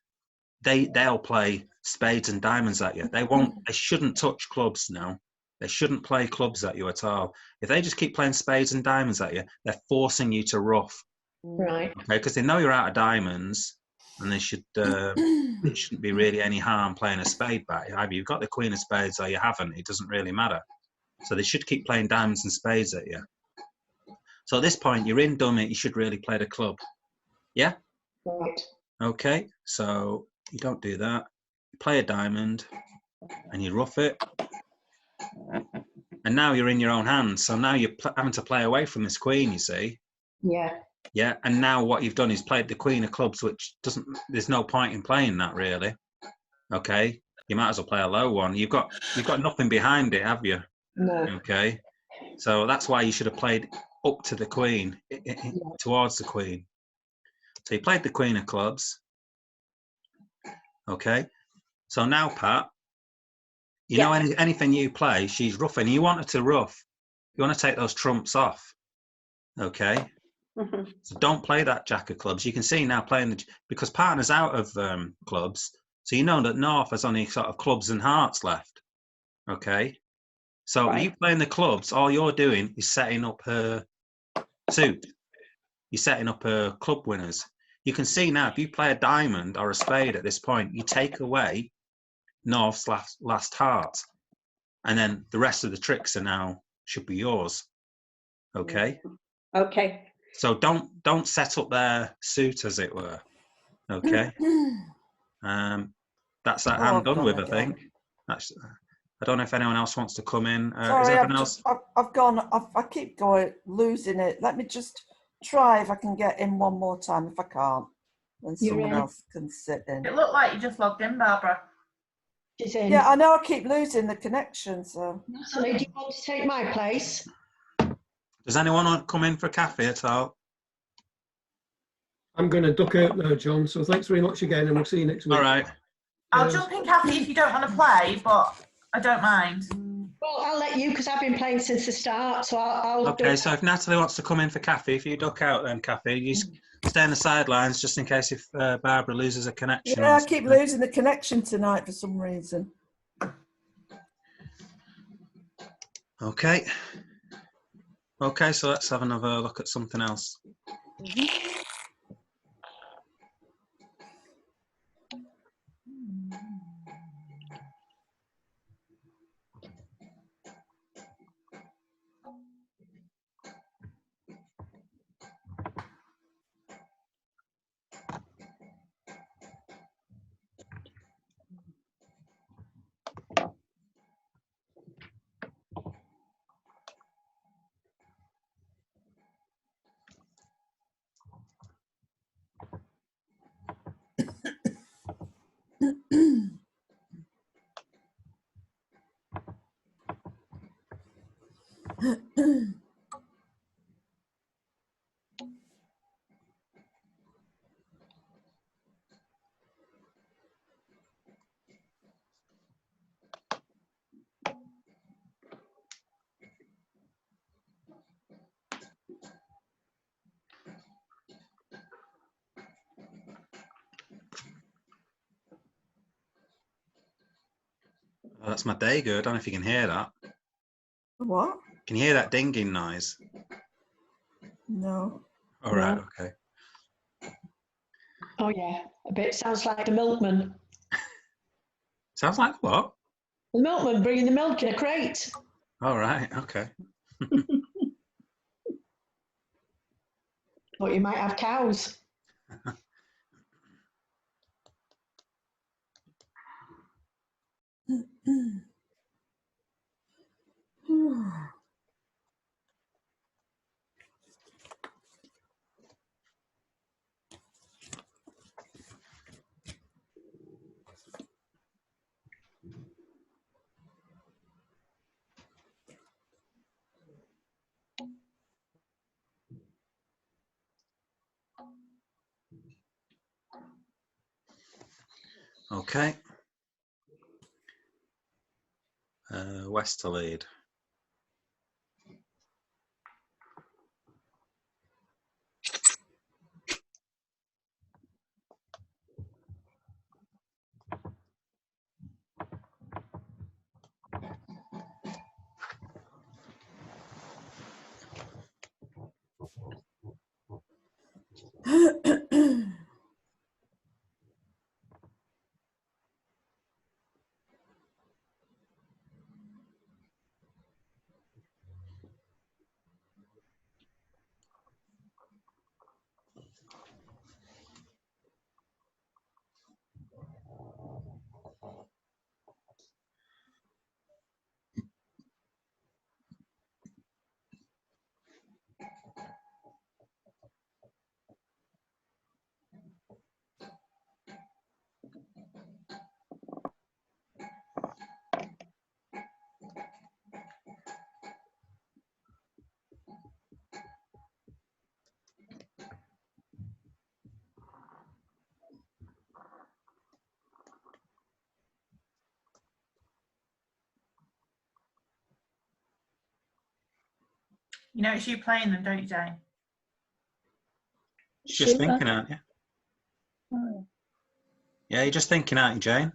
Speaker 1: they'll play spades and diamonds at you. They shouldn't touch clubs now. They shouldn't play clubs at you at all. If they just keep playing spades and diamonds at you, they're forcing you to rough.
Speaker 5: Right.
Speaker 1: Okay, because they know you're out of diamonds, and they should it shouldn't be really any harm playing a spade back. Either you've got the queen of spades or you haven't. It doesn't really matter. So they should keep playing diamonds and spades at you. So at this point, you're in dummy. You should really play the club. Yeah?
Speaker 5: Right.
Speaker 1: Okay, so you don't do that. You play a diamond, and you rough it. And now you're in your own hands. So now you're having to play away from this queen, you see.
Speaker 5: Yeah.
Speaker 1: Yeah, and now what you've done is played the queen of clubs, which there's no point in playing that, really. Okay, you might as well play a low one. You've got nothing behind it, have you?
Speaker 5: No.
Speaker 1: Okay, so that's why you should have played up to the queen, towards the queen. So you played the queen of clubs. Okay, so now, Pat, you know anything you play, she's roughing. You want her to rough. You want to take those trumps off. Okay. So don't play that jack of clubs. You can see now because partner's out of clubs, So you know that North has only sort of clubs and hearts left. Okay. So
Speaker 6: Right.
Speaker 1: you playing the clubs, all you're doing is setting up her suit. You're setting up her club winners. You can see now, if you play a diamond or a spade at this point, you take away North's last heart. And then the rest of the tricks are now, should be yours. Okay.
Speaker 6: Okay.
Speaker 1: So don't set up their suit, as it were. Okay. That's that
Speaker 8: Oh,
Speaker 1: hand
Speaker 8: I've
Speaker 1: done
Speaker 8: gone
Speaker 1: with, I
Speaker 8: again.
Speaker 1: think. That's, I don't know if anyone else wants to come in. Is
Speaker 8: Sorry,
Speaker 1: everyone else?
Speaker 8: I've gone. I keep going, losing it. Let me just try if I can get in one more time. If I can't, then
Speaker 5: You're
Speaker 8: someone
Speaker 5: in.
Speaker 8: else can sit in.
Speaker 2: It looked like you just logged in, Barbara.
Speaker 5: She's in.
Speaker 8: Yeah, I know. I keep losing the connection. So
Speaker 5: Natalie, do you want to take my place?
Speaker 1: Does anyone want to come in for a cafe at all?
Speaker 4: I'm going to duck out now, John. So thanks very much again, and we'll see you next week.
Speaker 1: All right.
Speaker 2: I'll
Speaker 4: Cheers.
Speaker 2: jump in, Kathy, if you don't want to play, but I don't mind.
Speaker 5: Well, I'll let you because I've been playing since the start. So I'll do
Speaker 1: Okay,
Speaker 5: it.
Speaker 1: so if Natalie wants to come in for Kathy, if you duck out then, Kathy, you stay on the sidelines just in case if Barbara loses a connection.
Speaker 8: yeah,
Speaker 1: or
Speaker 8: I keep
Speaker 1: something.
Speaker 8: losing the connection tonight for some reason.
Speaker 1: Okay. Okay, so let's have another look at something else. Oh, that's my Dago. I don't know if you can hear that.
Speaker 8: What?
Speaker 1: Can you hear that dinging noise?
Speaker 8: No.
Speaker 1: All right,
Speaker 5: No.
Speaker 1: okay.
Speaker 5: Oh yeah, a bit. Sounds like the milkman.
Speaker 1: Sounds like what?
Speaker 5: The milkman bringing the milk in a crate.
Speaker 1: All right, okay.
Speaker 5: But you might have cows.
Speaker 1: Okay. West to lead.
Speaker 2: You know, it's you playing them, don't you, Jane?
Speaker 1: Just
Speaker 3: Sheila?
Speaker 1: thinking, aren't you?
Speaker 3: Oh.
Speaker 1: Yeah, you're just thinking, aren't you, Jane?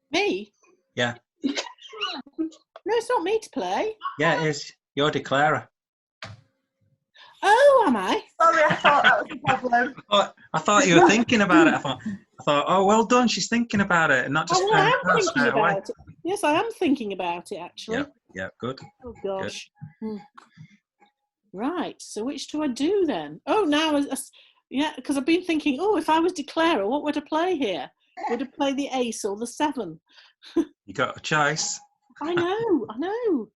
Speaker 7: Me?
Speaker 1: Yeah.
Speaker 7: No, it's not me to play.
Speaker 1: Yeah, it is. You're declarer.
Speaker 7: Oh, am I?
Speaker 2: Sorry, I thought that was the problem.
Speaker 1: I thought you were thinking about it. I thought, oh, well done. She's thinking about it, and not just
Speaker 7: Oh, well, I
Speaker 1: playing
Speaker 7: am
Speaker 1: cards
Speaker 7: thinking
Speaker 1: straight away.
Speaker 7: about it. Yes, I am thinking about it, actually.
Speaker 1: Yeah, yeah, good.
Speaker 7: Oh, gosh. Right, so which do I do then? Oh, now, yeah, because I've been thinking, oh, if I was declarer, what would I play here? Would I play the ace or the 7?
Speaker 1: You got a choice.
Speaker 7: I know.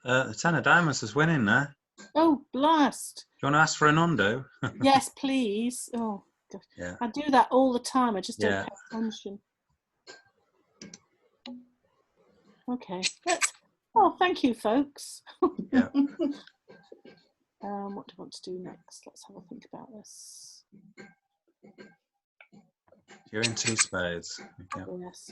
Speaker 1: The 10 of diamonds is winning there.
Speaker 7: Oh, blast.
Speaker 1: Do you want to ask for an undo?
Speaker 7: Yes, please. Oh, God.
Speaker 1: Yeah.
Speaker 7: I do that all the time. I just don't
Speaker 1: Yeah.
Speaker 7: pay attention. Okay. Thank you, folks.
Speaker 1: Yeah.
Speaker 7: What do I want to do next? Let's have a think about this.
Speaker 1: You're in 2 spades. Okay.
Speaker 7: Yes.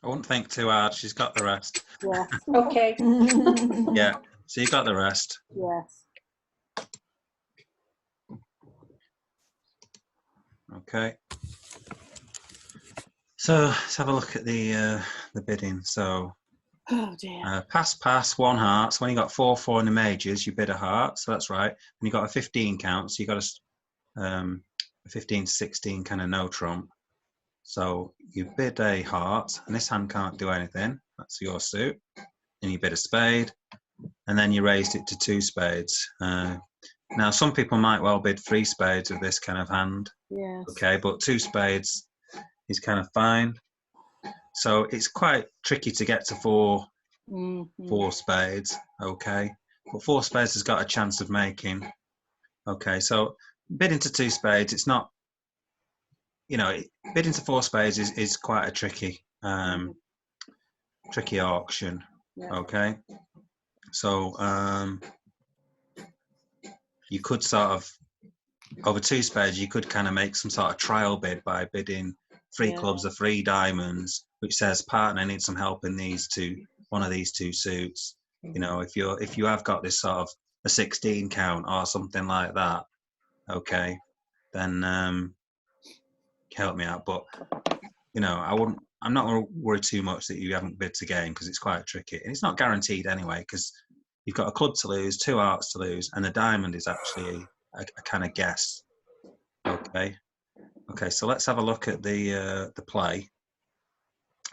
Speaker 1: I wouldn't think too hard. She's got the rest.
Speaker 7: Yeah.
Speaker 6: Okay.
Speaker 1: Yeah. So you got the rest.
Speaker 7: Yes.
Speaker 1: Okay. So let's have a look at the bidding. So
Speaker 7: Oh dear.
Speaker 1: pass, 1 heart. So when you got 4 in the majors, you bid a heart. So that's right. And you got a 15 count. So you got a 15 to 16 kind of no trump. So you bid a heart, and this hand can't do anything. That's your suit. And you bid a spade, and then you raised it to 2 spades. Now some people might well bid 3 spades with this kind of hand.
Speaker 7: Yes.
Speaker 1: Okay, but 2 spades is kind of fine. So it's quite tricky to get to 4 spades. Okay, but 4 spades has got a chance of making. Okay, so bidding to 2 spades, it's not. Bidding to 4 spades is quite a tricky auction.
Speaker 7: Yeah.
Speaker 1: Okay, so you could sort of over 2 spades, you could kind of make some sort of trial bid by bidding 3 clubs or 3 diamonds, which says partner needs some help in one of these 2 suits, You know, if you have got this sort of a 16 count or something like that, okay, then help me out. But you know, I'm not going to worry too much that you haven't bid to gain, because it's quite tricky, and it's not guaranteed anyway, because you've got a club to lose, 2 hearts to lose, and a diamond is actually a kind of guess. Okay. So let's have a look at the play.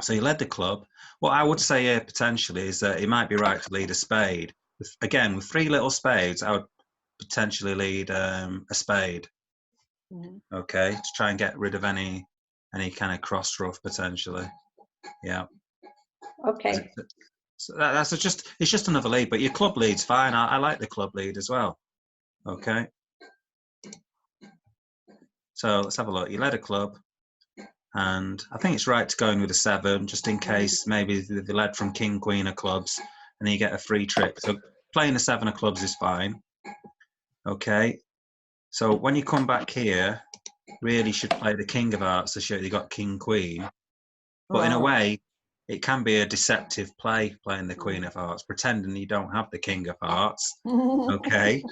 Speaker 1: So you led the club. What I would say here potentially is that it might be right to lead a spade. Again, with 3 little spades, I would potentially lead a spade. Okay, to try and get rid of any kind of cross rough potentially. Yeah.
Speaker 6: Okay.
Speaker 1: So that's it's just another lead, but your club lead's fine. I like the club lead as well. Okay. So let's have a look. You led a club, and I think it's right to go in with a 7, just in case maybe they led from king, queen of clubs, and then you get a free trick. So playing the 7 of clubs is fine. Okay. So when you come back here, really you should play the king of hearts to show you got king, queen. But in a way, it can be a deceptive play, playing the queen of hearts, pretending you don't have the king of hearts. Okay.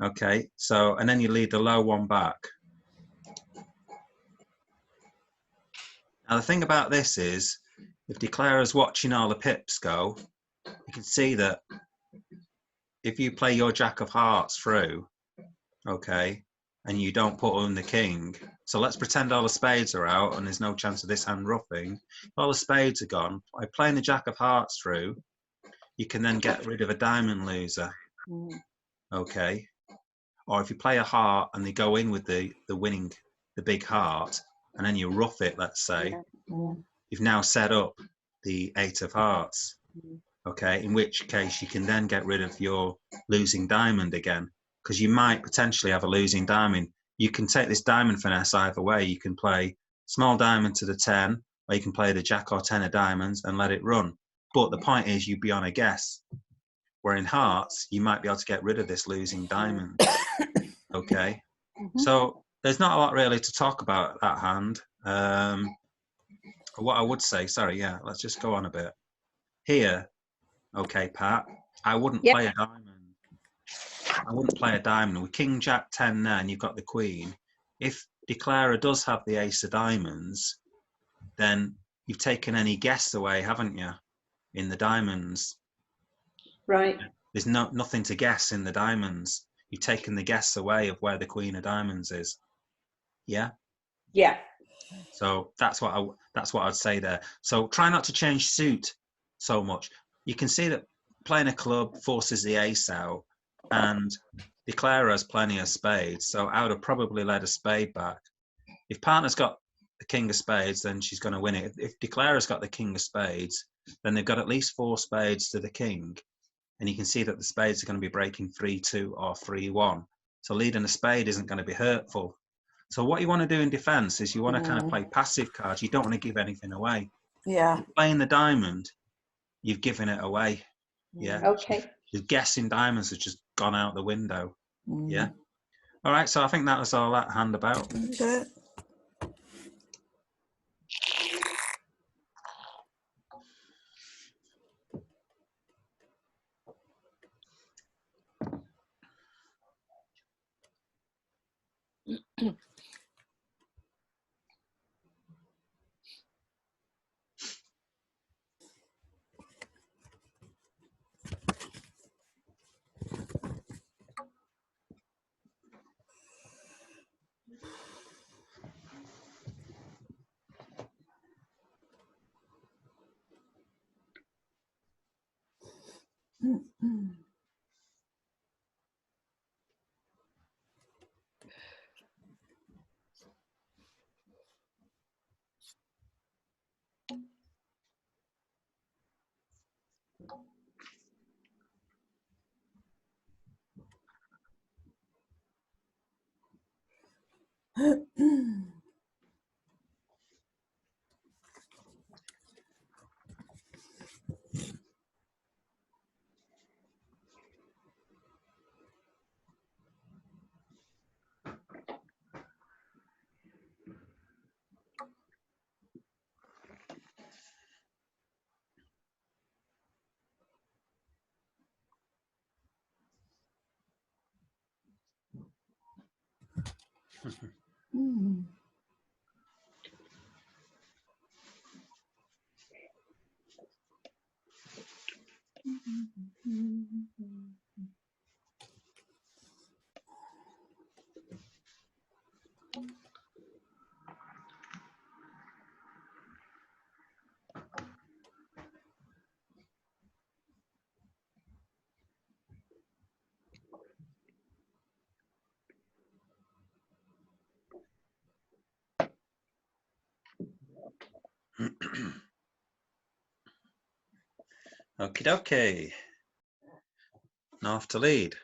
Speaker 1: Okay. So, and then you lead the low one back. Now, the thing about this is, if declarer's watching all the pips go, you can see that if you play your jack of hearts through, okay, and you don't put on the king, so let's pretend all the spades are out and there's no chance of this hand roughing. If all the spades are gone, by playing the jack of hearts through, you can then get rid of a diamond loser, okay? Or if you play a heart and they go in with the winning, the big heart, and then you rough it, let's say, you've now set up the 8 of hearts, okay? In which case you can then get rid of your losing diamond again, because you might potentially have a losing diamond. You can take this diamond finesse either way. You can play small diamond to the 10, or you can play the jack or 10 of diamonds and let it run. But the point is, you'd be on a guess. Where in hearts, you might be able to get rid of this losing diamond. Okay. So there's not a lot really to talk about that hand. What I would say, sorry, yeah, let's just go on a bit. Here, okay, Pat, I wouldn't play a diamond. I wouldn't play a diamond. With king, jack, 10 there, and you've got the queen. If declarer does have the ace of diamonds, then you've taken any guess away, haven't you, in the diamonds?
Speaker 6: Right.
Speaker 1: There's nothing to guess in the diamonds. You've taken the guess away of where the queen of diamonds is. Yeah?
Speaker 6: Yeah.
Speaker 1: So that's what I'd say there. So try not to change suit so much. You can see that playing a club forces the ace out, and declarer has plenty of spades. So I would have probably led a spade back. If partner's got the king of spades, then she's going to win it. If declarer's got the king of spades, then they've got at least 4 spades to the king. And you can see that the spades are going to be breaking 3-2 or 3-1. So leading a spade isn't going to be hurtful. So what you want to do in defence is you want to kind of play passive cards. You don't want to give anything away.
Speaker 8: Yeah.
Speaker 1: Playing the diamond, you've given it away. Yeah.
Speaker 6: Okay.
Speaker 1: Just guessing diamonds has just gone out the window. Yeah. All right. So I think that was all that hand about.
Speaker 8: Okay.
Speaker 5: Hmm.
Speaker 1: Okie dokie. North to lead.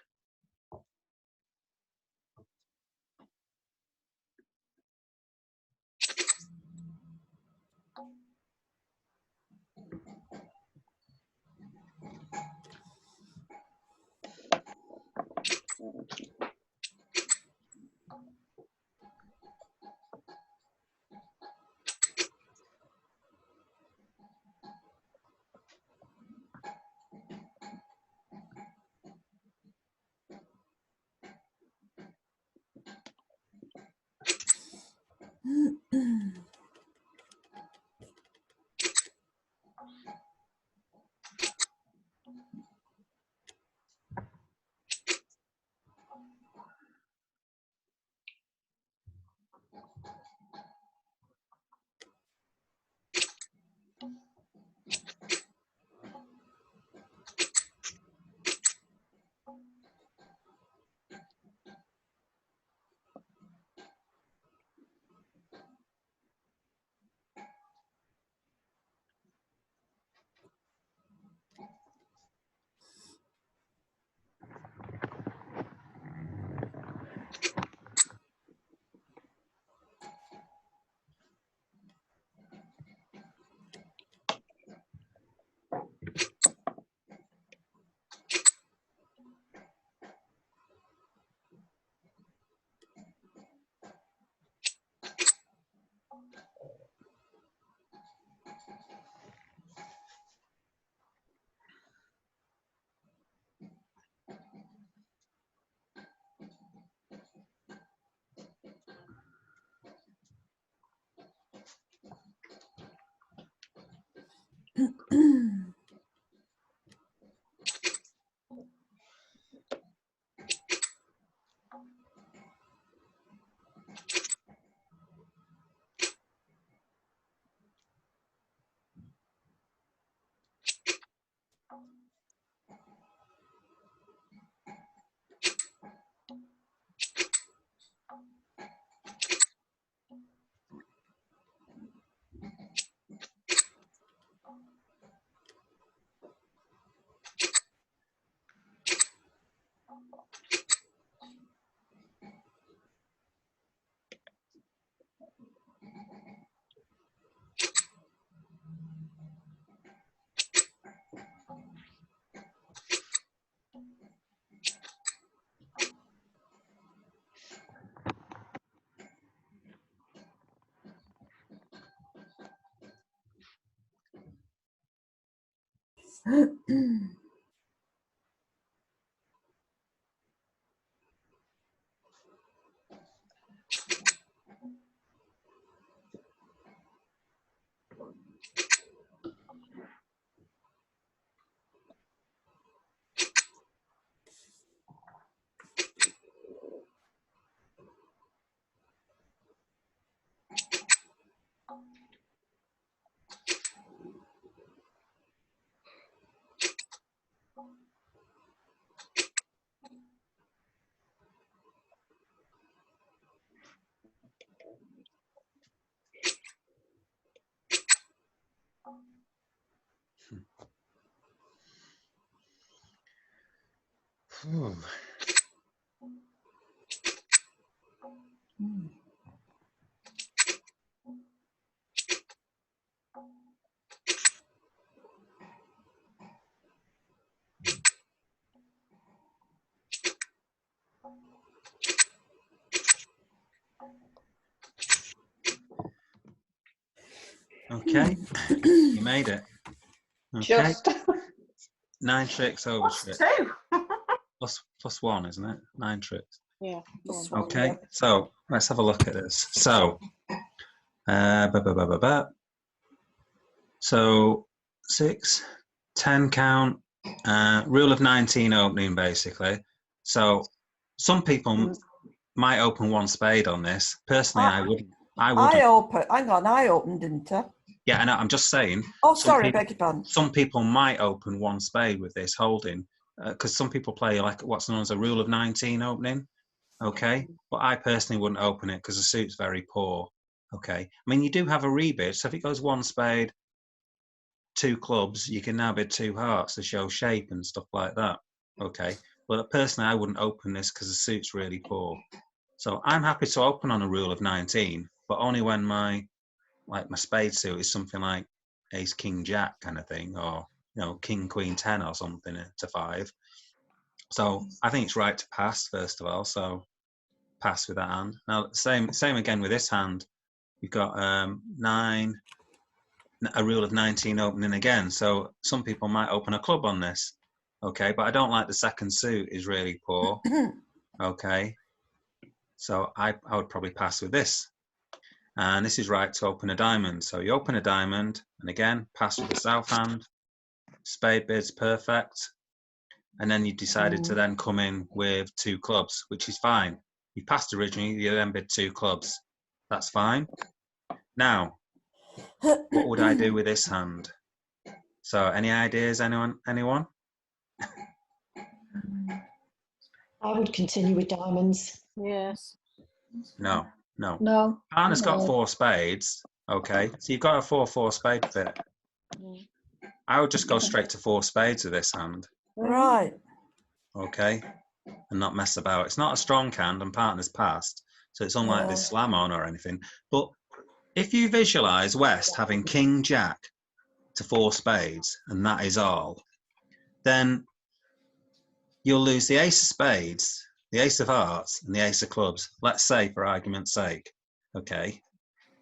Speaker 1: Whew. Okay, you made it. Okay,
Speaker 6: Just
Speaker 1: 9 tricks over
Speaker 2: Plus
Speaker 1: tricks.
Speaker 2: 2.
Speaker 1: Plus 1, isn't it? 9 tricks.
Speaker 7: Yeah. go on.
Speaker 8: This one,
Speaker 1: Okay,
Speaker 8: yeah.
Speaker 1: so let's have a look at this. So, so 6, 10 count, rule of 19 opening basically. So some people might open one spade on this. Personally, I wouldn't. I wouldn't.
Speaker 8: Hang on, I opened, didn't I?
Speaker 1: Yeah, and I'm just saying.
Speaker 8: Oh,
Speaker 1: some
Speaker 8: sorry,
Speaker 1: people-
Speaker 8: beg your pardon.
Speaker 1: Some people might open one spade with this holding, because some people play like what's known as a rule of 19 opening. Okay, but I personally wouldn't open it because the suit's very poor. Okay, I mean you do have a rebid, so if it goes one spade, 2 clubs, you can now bid 2 hearts to show shape and stuff like that. Okay, but personally I wouldn't open this because the suit's really poor. So I'm happy to open on a rule of 19, but only when my spade suit is something like ace king jack kind of thing, or king queen 10 or something to 5. So I think it's right to pass first of all. So pass with that hand. Now same again with this hand. You've got 9, a rule of 19 opening again. So some people might open a club on this. Okay, but I don't like the second suit is really poor. Okay, so I would probably pass with this. And this is right to open a diamond. So you open a diamond, and again, pass with the south hand. Spade bid's perfect. And then you decided to then come in with 2 clubs, which is fine. You passed originally, you then bid 2 clubs. That's fine. Now, what would I do with this hand? So any ideas, anyone?
Speaker 5: I would continue with diamonds.
Speaker 7: Yes.
Speaker 1: No.
Speaker 3: No.
Speaker 1: Partner's got
Speaker 3: No.
Speaker 1: 4 spades. Okay, so you've got a 4-4 spade bit.
Speaker 7: Mm.
Speaker 1: I would just go straight to 4 spades with this hand.
Speaker 8: Right.
Speaker 1: Okay, and not mess about. It's not a strong hand, and partner's passed, so it's unlikely to slam on or anything. But if you visualize West having king jack to 4 spades, and that is all, then you'll lose the ace of spades, the ace of hearts, and the ace of clubs. Let's say, for argument's sake, okay.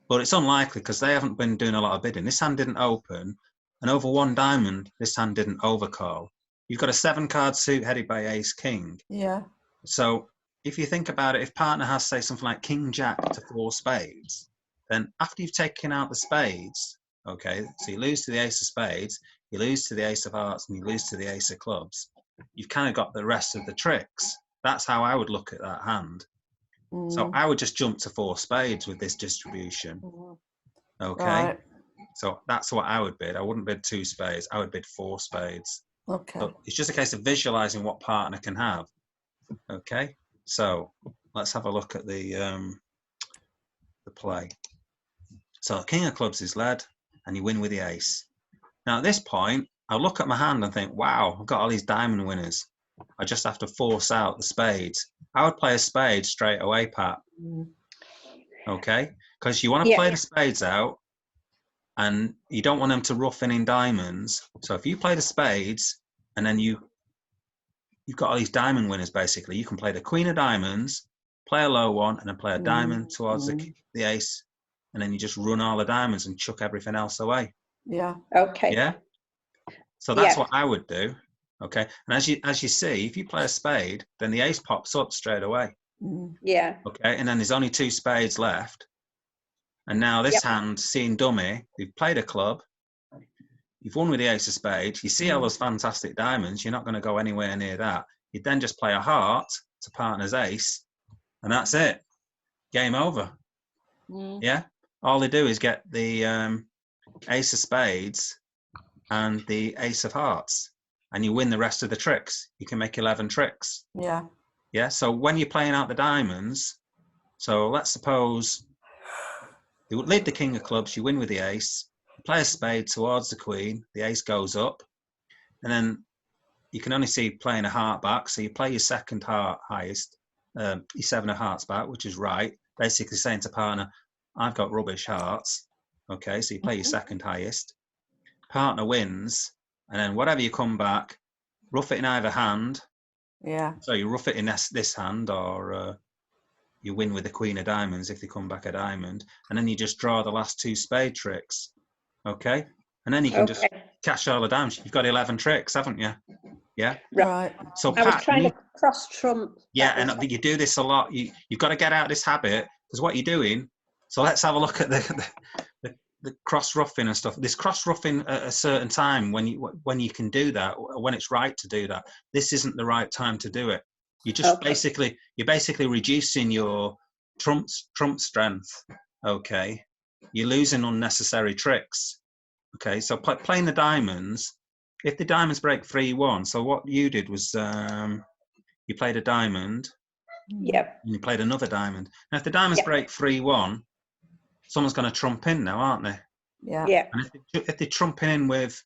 Speaker 1: But it's unlikely because they haven't been doing a lot of bidding. This hand didn't open, and over 1 diamond, this hand didn't overcall. You've got a 7-card suit headed by ace king.
Speaker 8: Yeah.
Speaker 1: So if you think about it, if partner has, say, something like king jack to 4 spades, then after you've taken out the spades, okay, so you lose to the ace of spades, you lose to the ace of hearts, and you lose to the ace of clubs, you've kind of got the rest of the tricks. That's how I would look at that hand. So I would just jump to 4 spades with this distribution. Okay,
Speaker 8: Right.
Speaker 1: so that's what I would bid. I wouldn't bid 2 spades. I would bid 4 spades.
Speaker 8: Okay.
Speaker 1: So it's just a case of visualizing what partner can have. Okay, so let's have a look at the play. So king of clubs is led, and you win with the ace. Now at this point, I'll look at my hand and think, wow, I've got all these diamond winners. I just have to force out the spades. I would play a spade straight away, Pat. Okay, because you want to play the spades out, and you don't want them to rough in diamonds. So if you play the spades, and then you've got all these diamond winners, basically, you can play the queen of diamonds, play a low one, and then play a diamond towards the ace, and then you just run all the diamonds and chuck everything else away.
Speaker 8: Yeah.
Speaker 6: Okay.
Speaker 1: Yeah. So that's what I would do. Okay. And as you see, if you play a spade, then the ace pops up straight away.
Speaker 6: Yeah.
Speaker 1: Okay. And then there's only 2 spades left. And now this hand, seeing dummy, you've played a club, you've won with the ace of spades, you see all those fantastic diamonds, you're not going to go anywhere near that. You then just play a heart to partner's ace, and that's it. Game over. Yeah. All they do is get the ace of spades and the ace of hearts, and you win the rest of the tricks. You can make 11 tricks.
Speaker 8: Yeah.
Speaker 1: Yeah. So when you're playing out the diamonds, so let's suppose you lead the king of clubs, you win with the ace, you play a spade towards the queen, the ace goes up, and then you can only see playing a heart back, so you play your second heart highest, your 7 of hearts back, which is right, basically saying to partner, I've got rubbish hearts. Okay, so you play your second highest, partner wins, and then whatever you come back, rough it in either hand.
Speaker 8: Yeah.
Speaker 1: So you rough it in this hand, or you win with the queen of diamonds if they come back a diamond, and then you just draw the last 2 spade tricks. Okay, and then you can just cash all the diamonds. You've got 11 tricks, haven't you? Yeah.
Speaker 5: Right.
Speaker 1: So
Speaker 6: I was
Speaker 1: Pat,
Speaker 6: trying
Speaker 1: you-
Speaker 6: to cross trump.
Speaker 1: yeah,
Speaker 6: That
Speaker 1: and
Speaker 6: was-
Speaker 1: you do this a lot. You've got to get out of this habit, because what you're doing. So let's have a look at the cross roughing and stuff. There's cross roughing at a certain time when you can do that, when it's right to do that. This isn't the right time to do it. You just
Speaker 6: Okay.
Speaker 1: you're basically reducing your trump strength. Okay, you're losing unnecessary tricks. Okay, so playing the diamonds. If the diamonds break 3-1, so what you did was you played a diamond.
Speaker 6: Yep.
Speaker 1: And you played another diamond. Now, if the diamonds
Speaker 6: Yeah.
Speaker 1: break 3-1, someone's going to trump in now, aren't they?
Speaker 5: Yeah.
Speaker 6: Yeah.
Speaker 1: And if they're trumping in with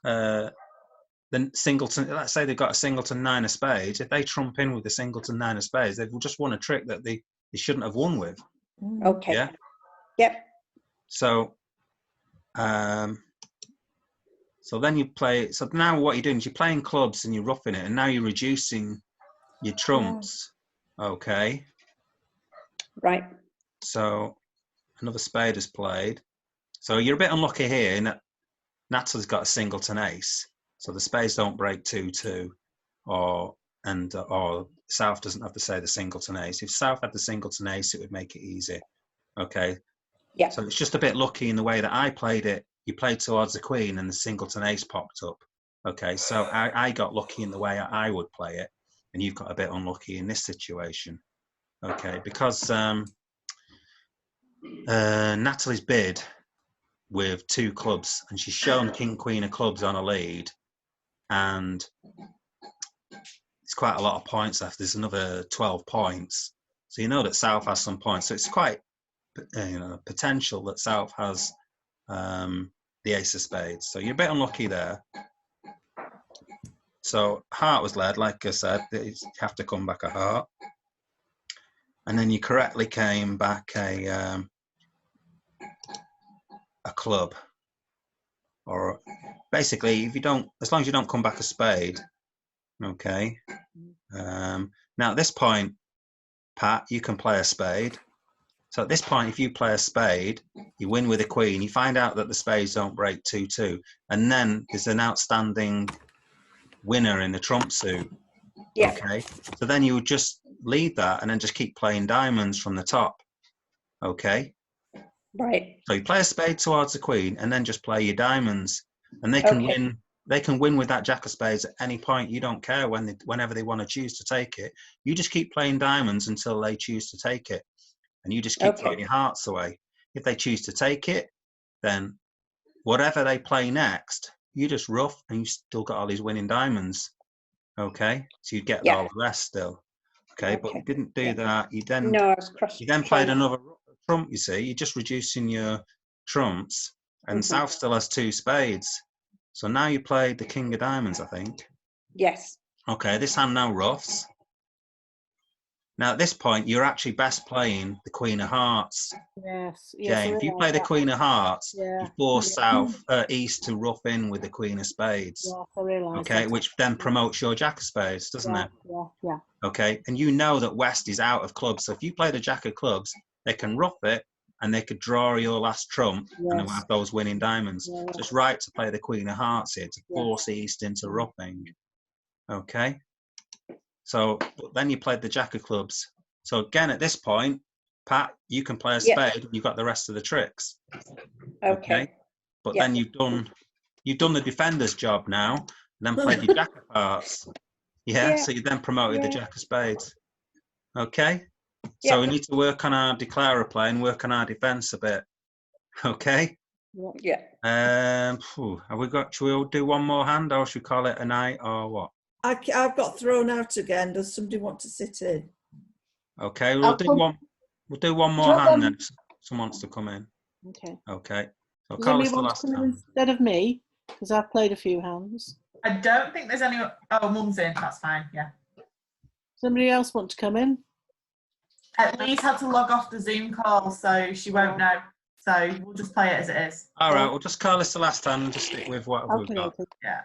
Speaker 1: the singleton, let's say they've got a singleton 9 of spades. If they trump in with the singleton 9 of spades, they've just won a trick that they shouldn't have won with.
Speaker 6: Okay.
Speaker 1: Yeah.
Speaker 6: Yep.
Speaker 1: So, so then you play. So now what you're doing is you're playing clubs and you're roughing it, and now you're reducing your trumps. Okay.
Speaker 6: Right.
Speaker 1: So another spade is played. So you're a bit unlucky here in that Natalie's got a singleton ace, so the spades don't break 2-2, or South doesn't have to say the singleton ace. If South had the singleton ace, it would make it easy. Okay.
Speaker 6: Yeah.
Speaker 1: So it's just a bit lucky in the way that I played it. You played towards the queen and the singleton ace popped up. Okay, so I got lucky in the way I would play it, and you've got a bit unlucky in this situation. Okay, because Natalie's bid with 2 clubs, and she's shown king queen of clubs on a lead, and it's quite a lot of points left. There's another 12 points, so you know that South has some points. So it's quite potential that South has the ace of spades. So you're a bit unlucky there. So heart was led, like I said, you have to come back a heart, and then you correctly came back a club. Or basically, if you don't, as long as you don't come back a spade, okay. Now at this point, Pat, you can play a spade. So at this point, if you play a spade, you win with a queen. You find out that the spades don't break 2-2, and then there's an outstanding winner in the trump suit.
Speaker 6: Yeah.
Speaker 1: Okay. So then you would just lead that, and then just keep playing diamonds from the top. Okay.
Speaker 6: Right.
Speaker 1: So you play a spade towards the queen, and then just play your diamonds, and they can win. They can win with that jack of spades at any point. You don't care whenever they want to choose to take it. You just keep playing diamonds until they choose to take it, and you just keep throwing your hearts away. If they choose to take it, then whatever they play next, you just rough, and you still got all these winning diamonds. Okay, so you get all the rest still. Okay, but you didn't do that. You then played another trump. You see, you're just reducing your trumps, and South still has 2 spades. So now you played the king of diamonds, I think.
Speaker 6: Yes.
Speaker 1: Okay, this hand now roughs. Now at this point, you're actually best playing the queen of hearts.
Speaker 7: Yes.
Speaker 1: Jane, if you play the queen of hearts,
Speaker 7: Yeah.
Speaker 1: you force east to rough in with the queen of spades.
Speaker 7: Yes, I realise.
Speaker 1: Okay, which then promotes your jack of spades, doesn't it?
Speaker 7: Yeah.
Speaker 1: Okay, and you know that West is out of clubs. So if you play the jack of clubs, they can rough it, and they could draw your last trump, and they'll have those winning diamonds. So it's right to play the queen of hearts here to force East into roughing. Okay, so then you played the jack of clubs. So again, at this point, Pat, you can play a spade. You've got the rest of the tricks. Okay, but then you've done the defender's job now, and then played your jack of hearts. Yeah, so you then promoted the jack of spades. Okay, so we need to work on our declarer play and work on our defense a bit. Okay.
Speaker 6: Yeah.
Speaker 1: Have we got? Should we do one more hand, or should we call it a night, or what?
Speaker 8: I've got thrown out again. Does somebody want to sit in?
Speaker 1: Okay, we'll do one. We'll do one more hand then. If someone wants to come in.
Speaker 7: Okay.
Speaker 1: Okay. So
Speaker 7: Does
Speaker 1: Carl
Speaker 7: anybody
Speaker 1: is the
Speaker 7: want
Speaker 1: last
Speaker 7: to come in
Speaker 1: hand.
Speaker 7: instead of me? Because I've played a few hands.
Speaker 2: I don't think there's any. Oh, Mum's in. That's fine. Yeah.
Speaker 7: Somebody else want to come in?
Speaker 2: Lee's had to log off the Zoom call, so she won't know. So we'll just play it as it is.
Speaker 1: All right, we'll just call this the last hand and just stick with what we've got.
Speaker 7: Okay.
Speaker 2: Yeah.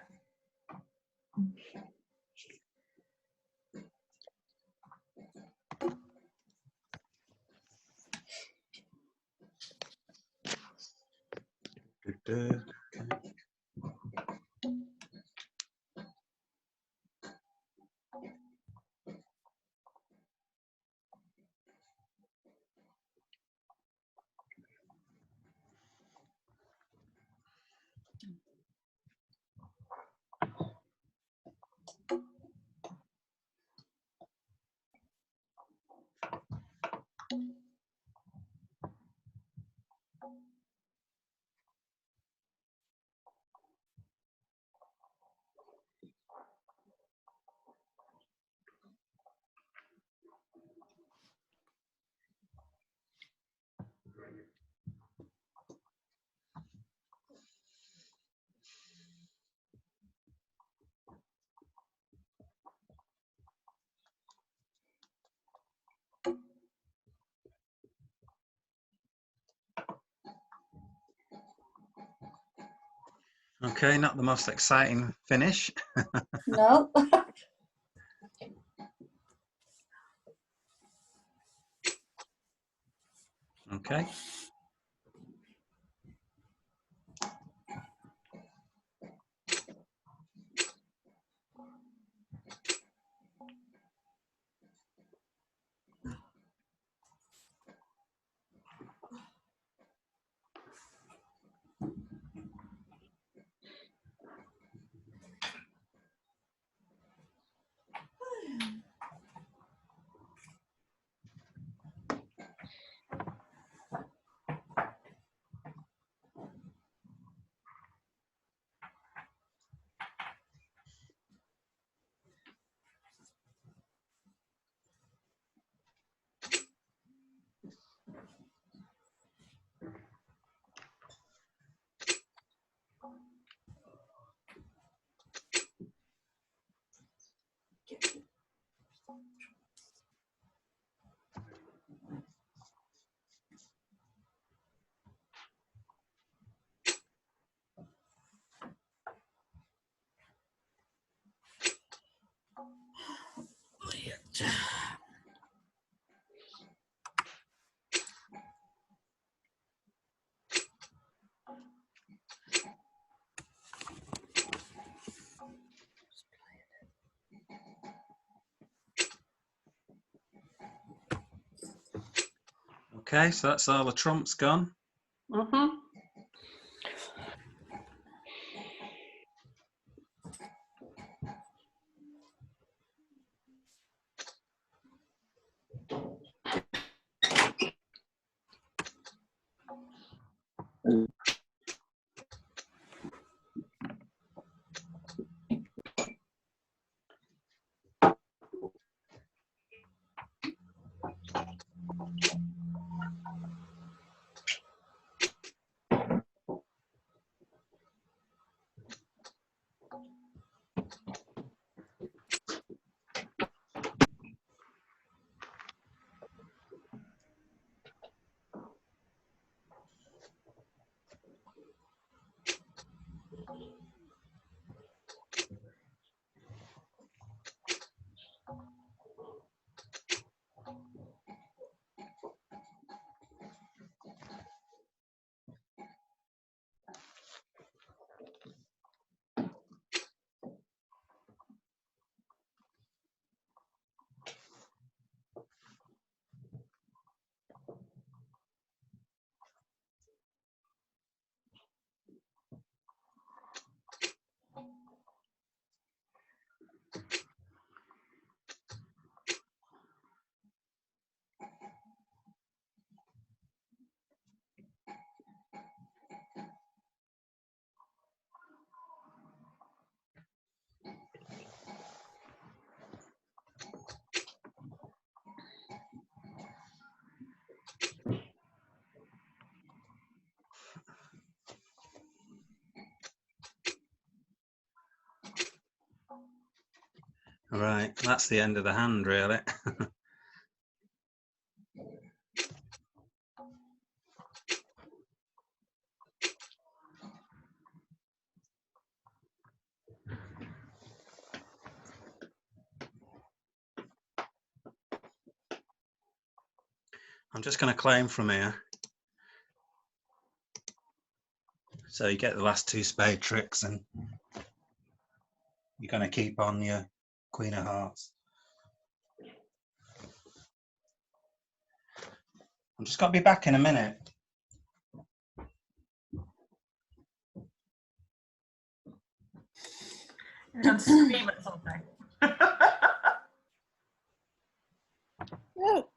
Speaker 1: Okay, not the most exciting finish.
Speaker 3: No.
Speaker 1: Okay. Okay, so that's all the trumps gone.
Speaker 6: Mm-hmm.
Speaker 1: Right, that's the end of the hand, really. I'm just going to claim from here. So you get the last two spade tricks and you're going to keep on your Queen of Hearts. I'm just going to be back in a minute.
Speaker 7: No.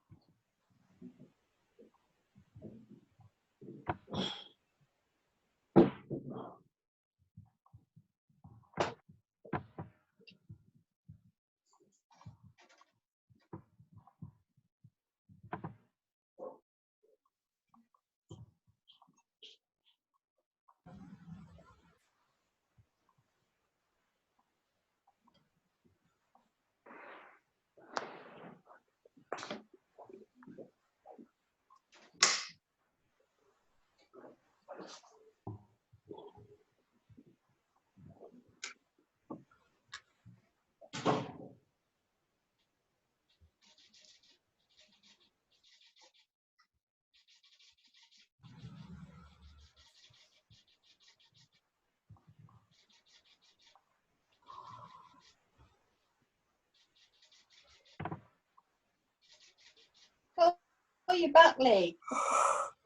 Speaker 3: Oh, you're back, Lee.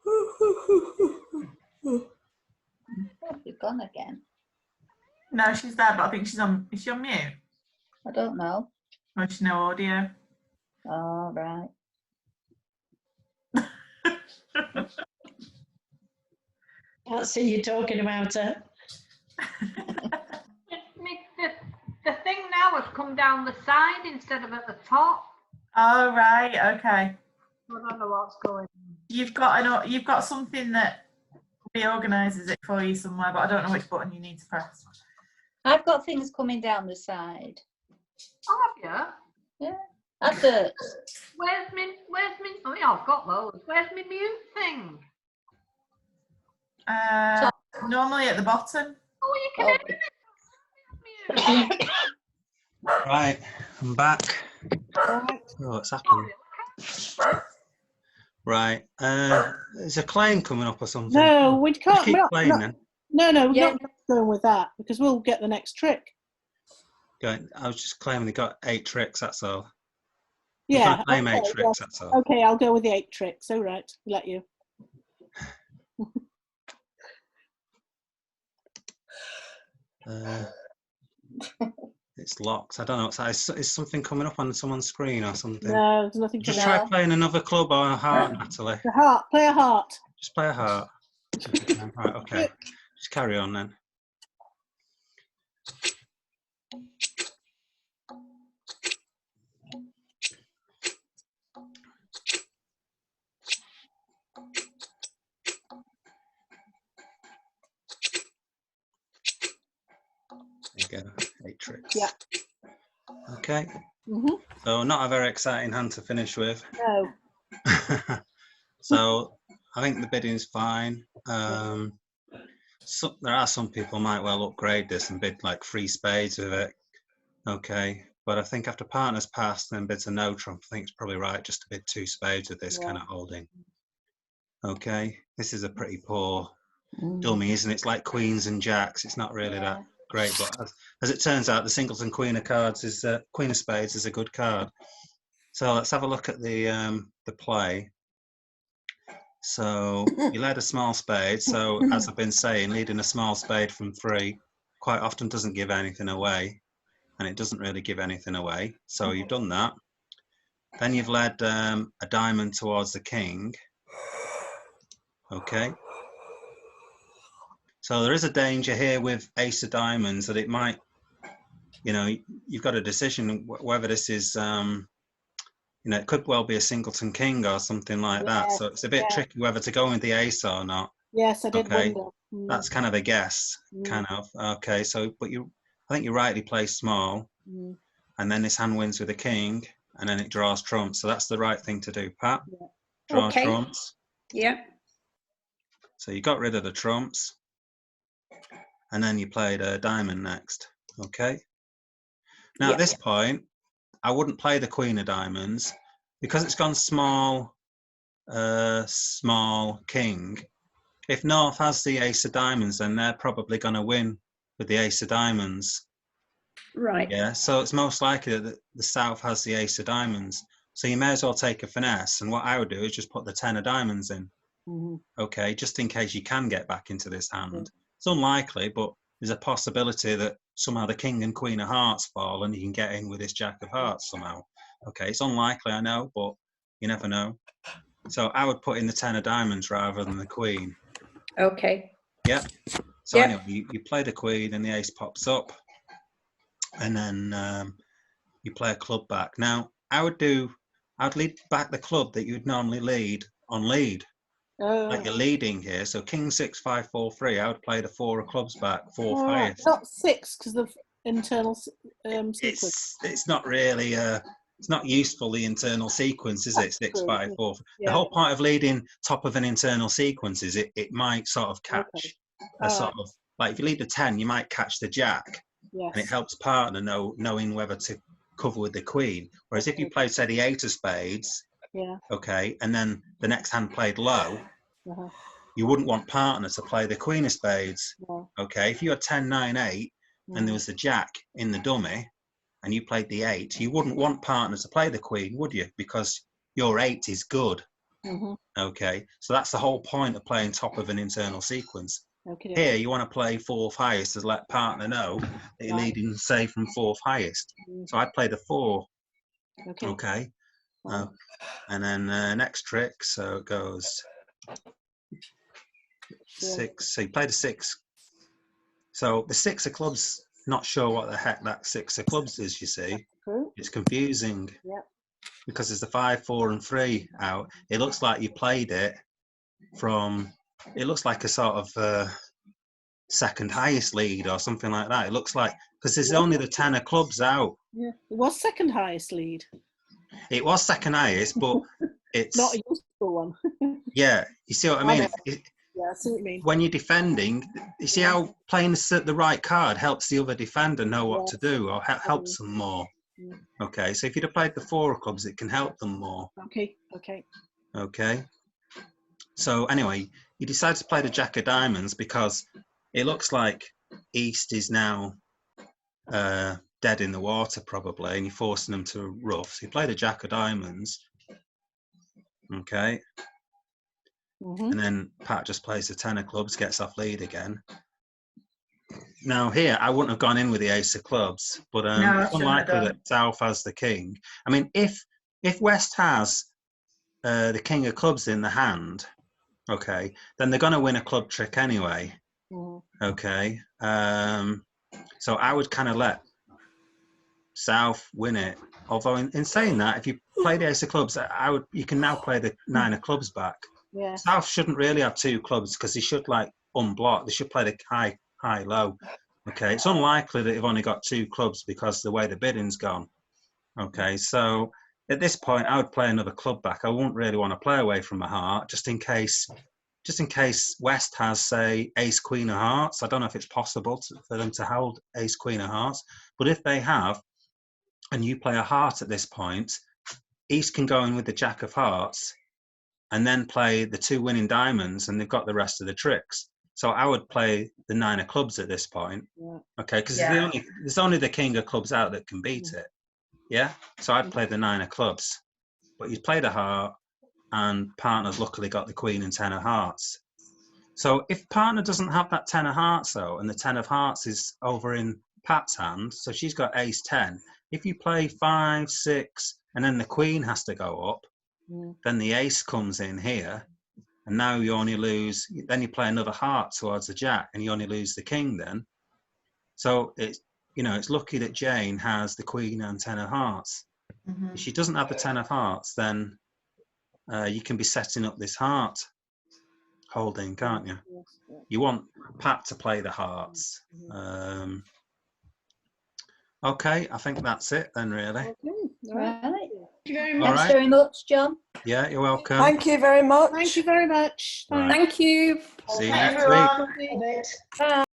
Speaker 3: Oh, you've gone again.
Speaker 2: No, she's there, but I think she's on. Is she on mute?
Speaker 3: I don't know.
Speaker 2: Or is she no audio?
Speaker 3: Oh, right.
Speaker 5: Can't see you talking about her.
Speaker 9: The thing now has come down the side instead of at the top.
Speaker 2: Oh right, okay.
Speaker 9: I don't know what's going on.
Speaker 2: You've got something that reorganises it for you somewhere, but I don't know which button you need to press.
Speaker 3: I've got things coming down the side.
Speaker 9: Oh, have you?
Speaker 3: Yeah. Adverts.
Speaker 9: Where's me? Oh yeah, I've got those. Where's my mute thing?
Speaker 2: Normally at the bottom.
Speaker 9: Oh, you can edit it.
Speaker 1: Right, I'm back. Oh, what's happened? Right, is a claim coming up or something?
Speaker 7: No, we can't.
Speaker 1: Just keep playing then.
Speaker 7: No, we're
Speaker 3: Yeah.
Speaker 7: not going with that because we'll get the next trick.
Speaker 1: Going, I was just claiming they got 8 tricks, that's all. You
Speaker 7: Yeah.
Speaker 1: can't claim 8
Speaker 7: okay,
Speaker 1: tricks, that's all.
Speaker 7: Okay, I'll go with the 8 tricks. All right, let you.
Speaker 1: It's locked. I don't know what's that. Is something coming up on someone's screen or something?
Speaker 7: No, there's nothing.
Speaker 1: Just
Speaker 7: to
Speaker 1: try
Speaker 3: No.
Speaker 1: playing another club or a heart, Natalie.
Speaker 7: The heart. Play a heart.
Speaker 1: Just play a heart. Right, okay. Just carry on then. There you go. 8 tricks.
Speaker 7: Yeah.
Speaker 1: Okay.
Speaker 7: Mhm.
Speaker 1: So not a very exciting hand to finish with.
Speaker 7: No.
Speaker 1: So I think the bidding's fine. So there are some people might well upgrade this and bid like 3 spades with it. Okay, but I think after partners passed and bids a no trump, I think it's probably right just to bid 2 spades with this kind of holding. Okay, this is a pretty poor dummy, isn't it? It's like queens and jacks. It's not really that great, but as it turns out, the singleton queen of cards is queen of spades is a good card. So let's have a look at the play. So you led a small spade. So as I've been saying, leading a small spade from 3 quite often doesn't give anything away, and it doesn't really give anything away. So you've done that. Then you've led a diamond towards the king. Okay. So there is a danger here with ace of diamonds that it might, you know, you've got a decision whether this is, you know, it could well be a singleton king or something like that. So it's a bit tricky whether to go with the ace or not.
Speaker 7: Yes, I did
Speaker 1: Okay.
Speaker 7: wonder.
Speaker 1: That's kind of a guess, kind of. Okay, so, but I think you rightly play small, and then this hand wins with a king, and then it draws trumps. So that's the right thing to do, Pat.
Speaker 7: Yeah.
Speaker 1: Draw
Speaker 6: Okay.
Speaker 1: trumps.
Speaker 6: Yeah.
Speaker 1: So you got rid of the trumps, and then you played a diamond next. Okay. Now
Speaker 6: Yeah.
Speaker 1: at this point, I wouldn't play the queen of diamonds because it's gone small, small king. If North has the ace of diamonds, then they're probably going to win with the ace of diamonds.
Speaker 6: Right.
Speaker 1: Yeah, so it's most likely that the South has the ace of diamonds. So you may as well take a finesse. And what I would do is just put the 10 of diamonds in. Okay, just in case you can get back into this hand. It's unlikely, but there's a possibility that somehow the king and queen of hearts fall and you can get in with this jack of hearts somehow. Okay, it's unlikely, I know, but you never know. So I would put in the 10 of diamonds rather than the queen.
Speaker 6: Okay.
Speaker 1: Yeah. So
Speaker 6: Yeah.
Speaker 1: anyway, you play the queen and the ace pops up, and then you play a club back. Now I'd lead back the club that you'd normally lead on lead. Like you're leading here, so king 6 5 4 3. I would play the 4 of clubs back, 4th highest.
Speaker 7: Not 6 because of internal sequence.
Speaker 1: It's not really it's not useful, the internal sequence, is it? 6
Speaker 7: true,
Speaker 1: 5
Speaker 7: yeah.
Speaker 1: 4.
Speaker 7: Yeah.
Speaker 1: The whole point of leading top of an internal sequence is it might sort of catch a sort of, like if you lead the 10, you might catch the jack,
Speaker 7: Yes.
Speaker 1: and it helps partner knowing whether to cover with the queen. Whereas if you played, say, the 8 of spades,
Speaker 7: Yeah.
Speaker 1: okay, and then the next hand played low,
Speaker 7: Uh-huh.
Speaker 1: you wouldn't want partner to play the queen of spades.
Speaker 7: No.
Speaker 1: Okay, if you had 10 9 8 and there was the jack in the dummy and you played the 8, you wouldn't want partner to play the queen, would you? Because your 8 is good.
Speaker 7: Mhm.
Speaker 1: Okay, so that's the whole point of playing top of an internal sequence.
Speaker 7: Okay.
Speaker 1: Here you want to play 4th highest to let partner know that you're leading, say, from 4th highest. So I'd play the 4.
Speaker 7: Okay.
Speaker 1: Okay.
Speaker 7: Wow.
Speaker 1: And then next trick, so it goes 6. So you play the 6. So the 6 of clubs, not sure what the heck that 6 of clubs is, you see.
Speaker 7: True.
Speaker 1: It's confusing.
Speaker 7: Yep.
Speaker 1: Because there's the 5 4 and 3 out. It looks like you played it from, it looks like a sort of second highest lead or something like that. It looks like, because there's only the 10 of clubs out.
Speaker 7: Yeah. It was second highest lead.
Speaker 1: It was second highest, but it's
Speaker 7: Not a useful one.
Speaker 1: yeah, you see what I mean?
Speaker 7: Yeah, I see what you mean.
Speaker 1: When you're defending, you see how playing the right card helps the other defender know what to do, or helps them more. Okay, so if you'd have played the 4 of clubs, it can help them more.
Speaker 7: Okay. Okay.
Speaker 1: Okay. So anyway, you decide to play the jack of diamonds because it looks like East is now dead in the water probably, and you're forcing them to rough. So you play the jack of diamonds. Okay. And then Pat just plays the 10 of clubs, gets off lead again. Now here, I wouldn't have gone in with the ace of clubs, but it's unlikely that South has the king. I mean, if West has the king of clubs in the hand, okay, then they're going to win a club trick anyway. Okay, so I would kind of let South win it. Although in saying that, if you play the ace of clubs, you can now play the 9 of clubs back.
Speaker 7: Yeah.
Speaker 1: South shouldn't really have 2 clubs because they should like unblock. They should play the high low. Okay, it's unlikely that they've only got 2 clubs because the way the bidding's gone. Okay, so at this point I would play another club back. I wouldn't really want to play away from a heart, just in case West has, say, ace queen of hearts. I don't know if it's possible for them to hold ace queen of hearts, but if they have and you play a heart at this point, East can go in with the jack of hearts and then play the 2 winning diamonds, and they've got the rest of the tricks. So I would play the 9 of clubs at this point, okay? Because there's only the king of clubs out that can beat it, yeah? So I'd play the 9 of clubs, but you'd play the heart, and partner's luckily got the queen and 10 of hearts. So if partner doesn't have that 10 of hearts though, and the 10 of hearts is over in Pat's hand, so she's got ace 10. If you play 5, 6, and then the queen has to go up, then the ace comes in here, and now you only lose, then you play another heart towards the jack, and you only lose the king then. So it's lucky that Jane has the queen and 10 of hearts. If she doesn't have the 10 of hearts, then you can be setting up this heart holding, can't you? You want Pat to play the hearts. Okay, I think that's it then, really.
Speaker 3: Right.
Speaker 5: Thank you very
Speaker 1: All
Speaker 5: much.
Speaker 3: Thanks
Speaker 1: right.
Speaker 3: very much, John.
Speaker 1: Yeah, you're welcome.
Speaker 8: Thank you very much.
Speaker 7: Thank you very much.
Speaker 1: Right.
Speaker 6: Thank you.
Speaker 1: See you
Speaker 2: Bye,
Speaker 1: next week.
Speaker 2: everyone.
Speaker 5: Love it.
Speaker 3: Bye.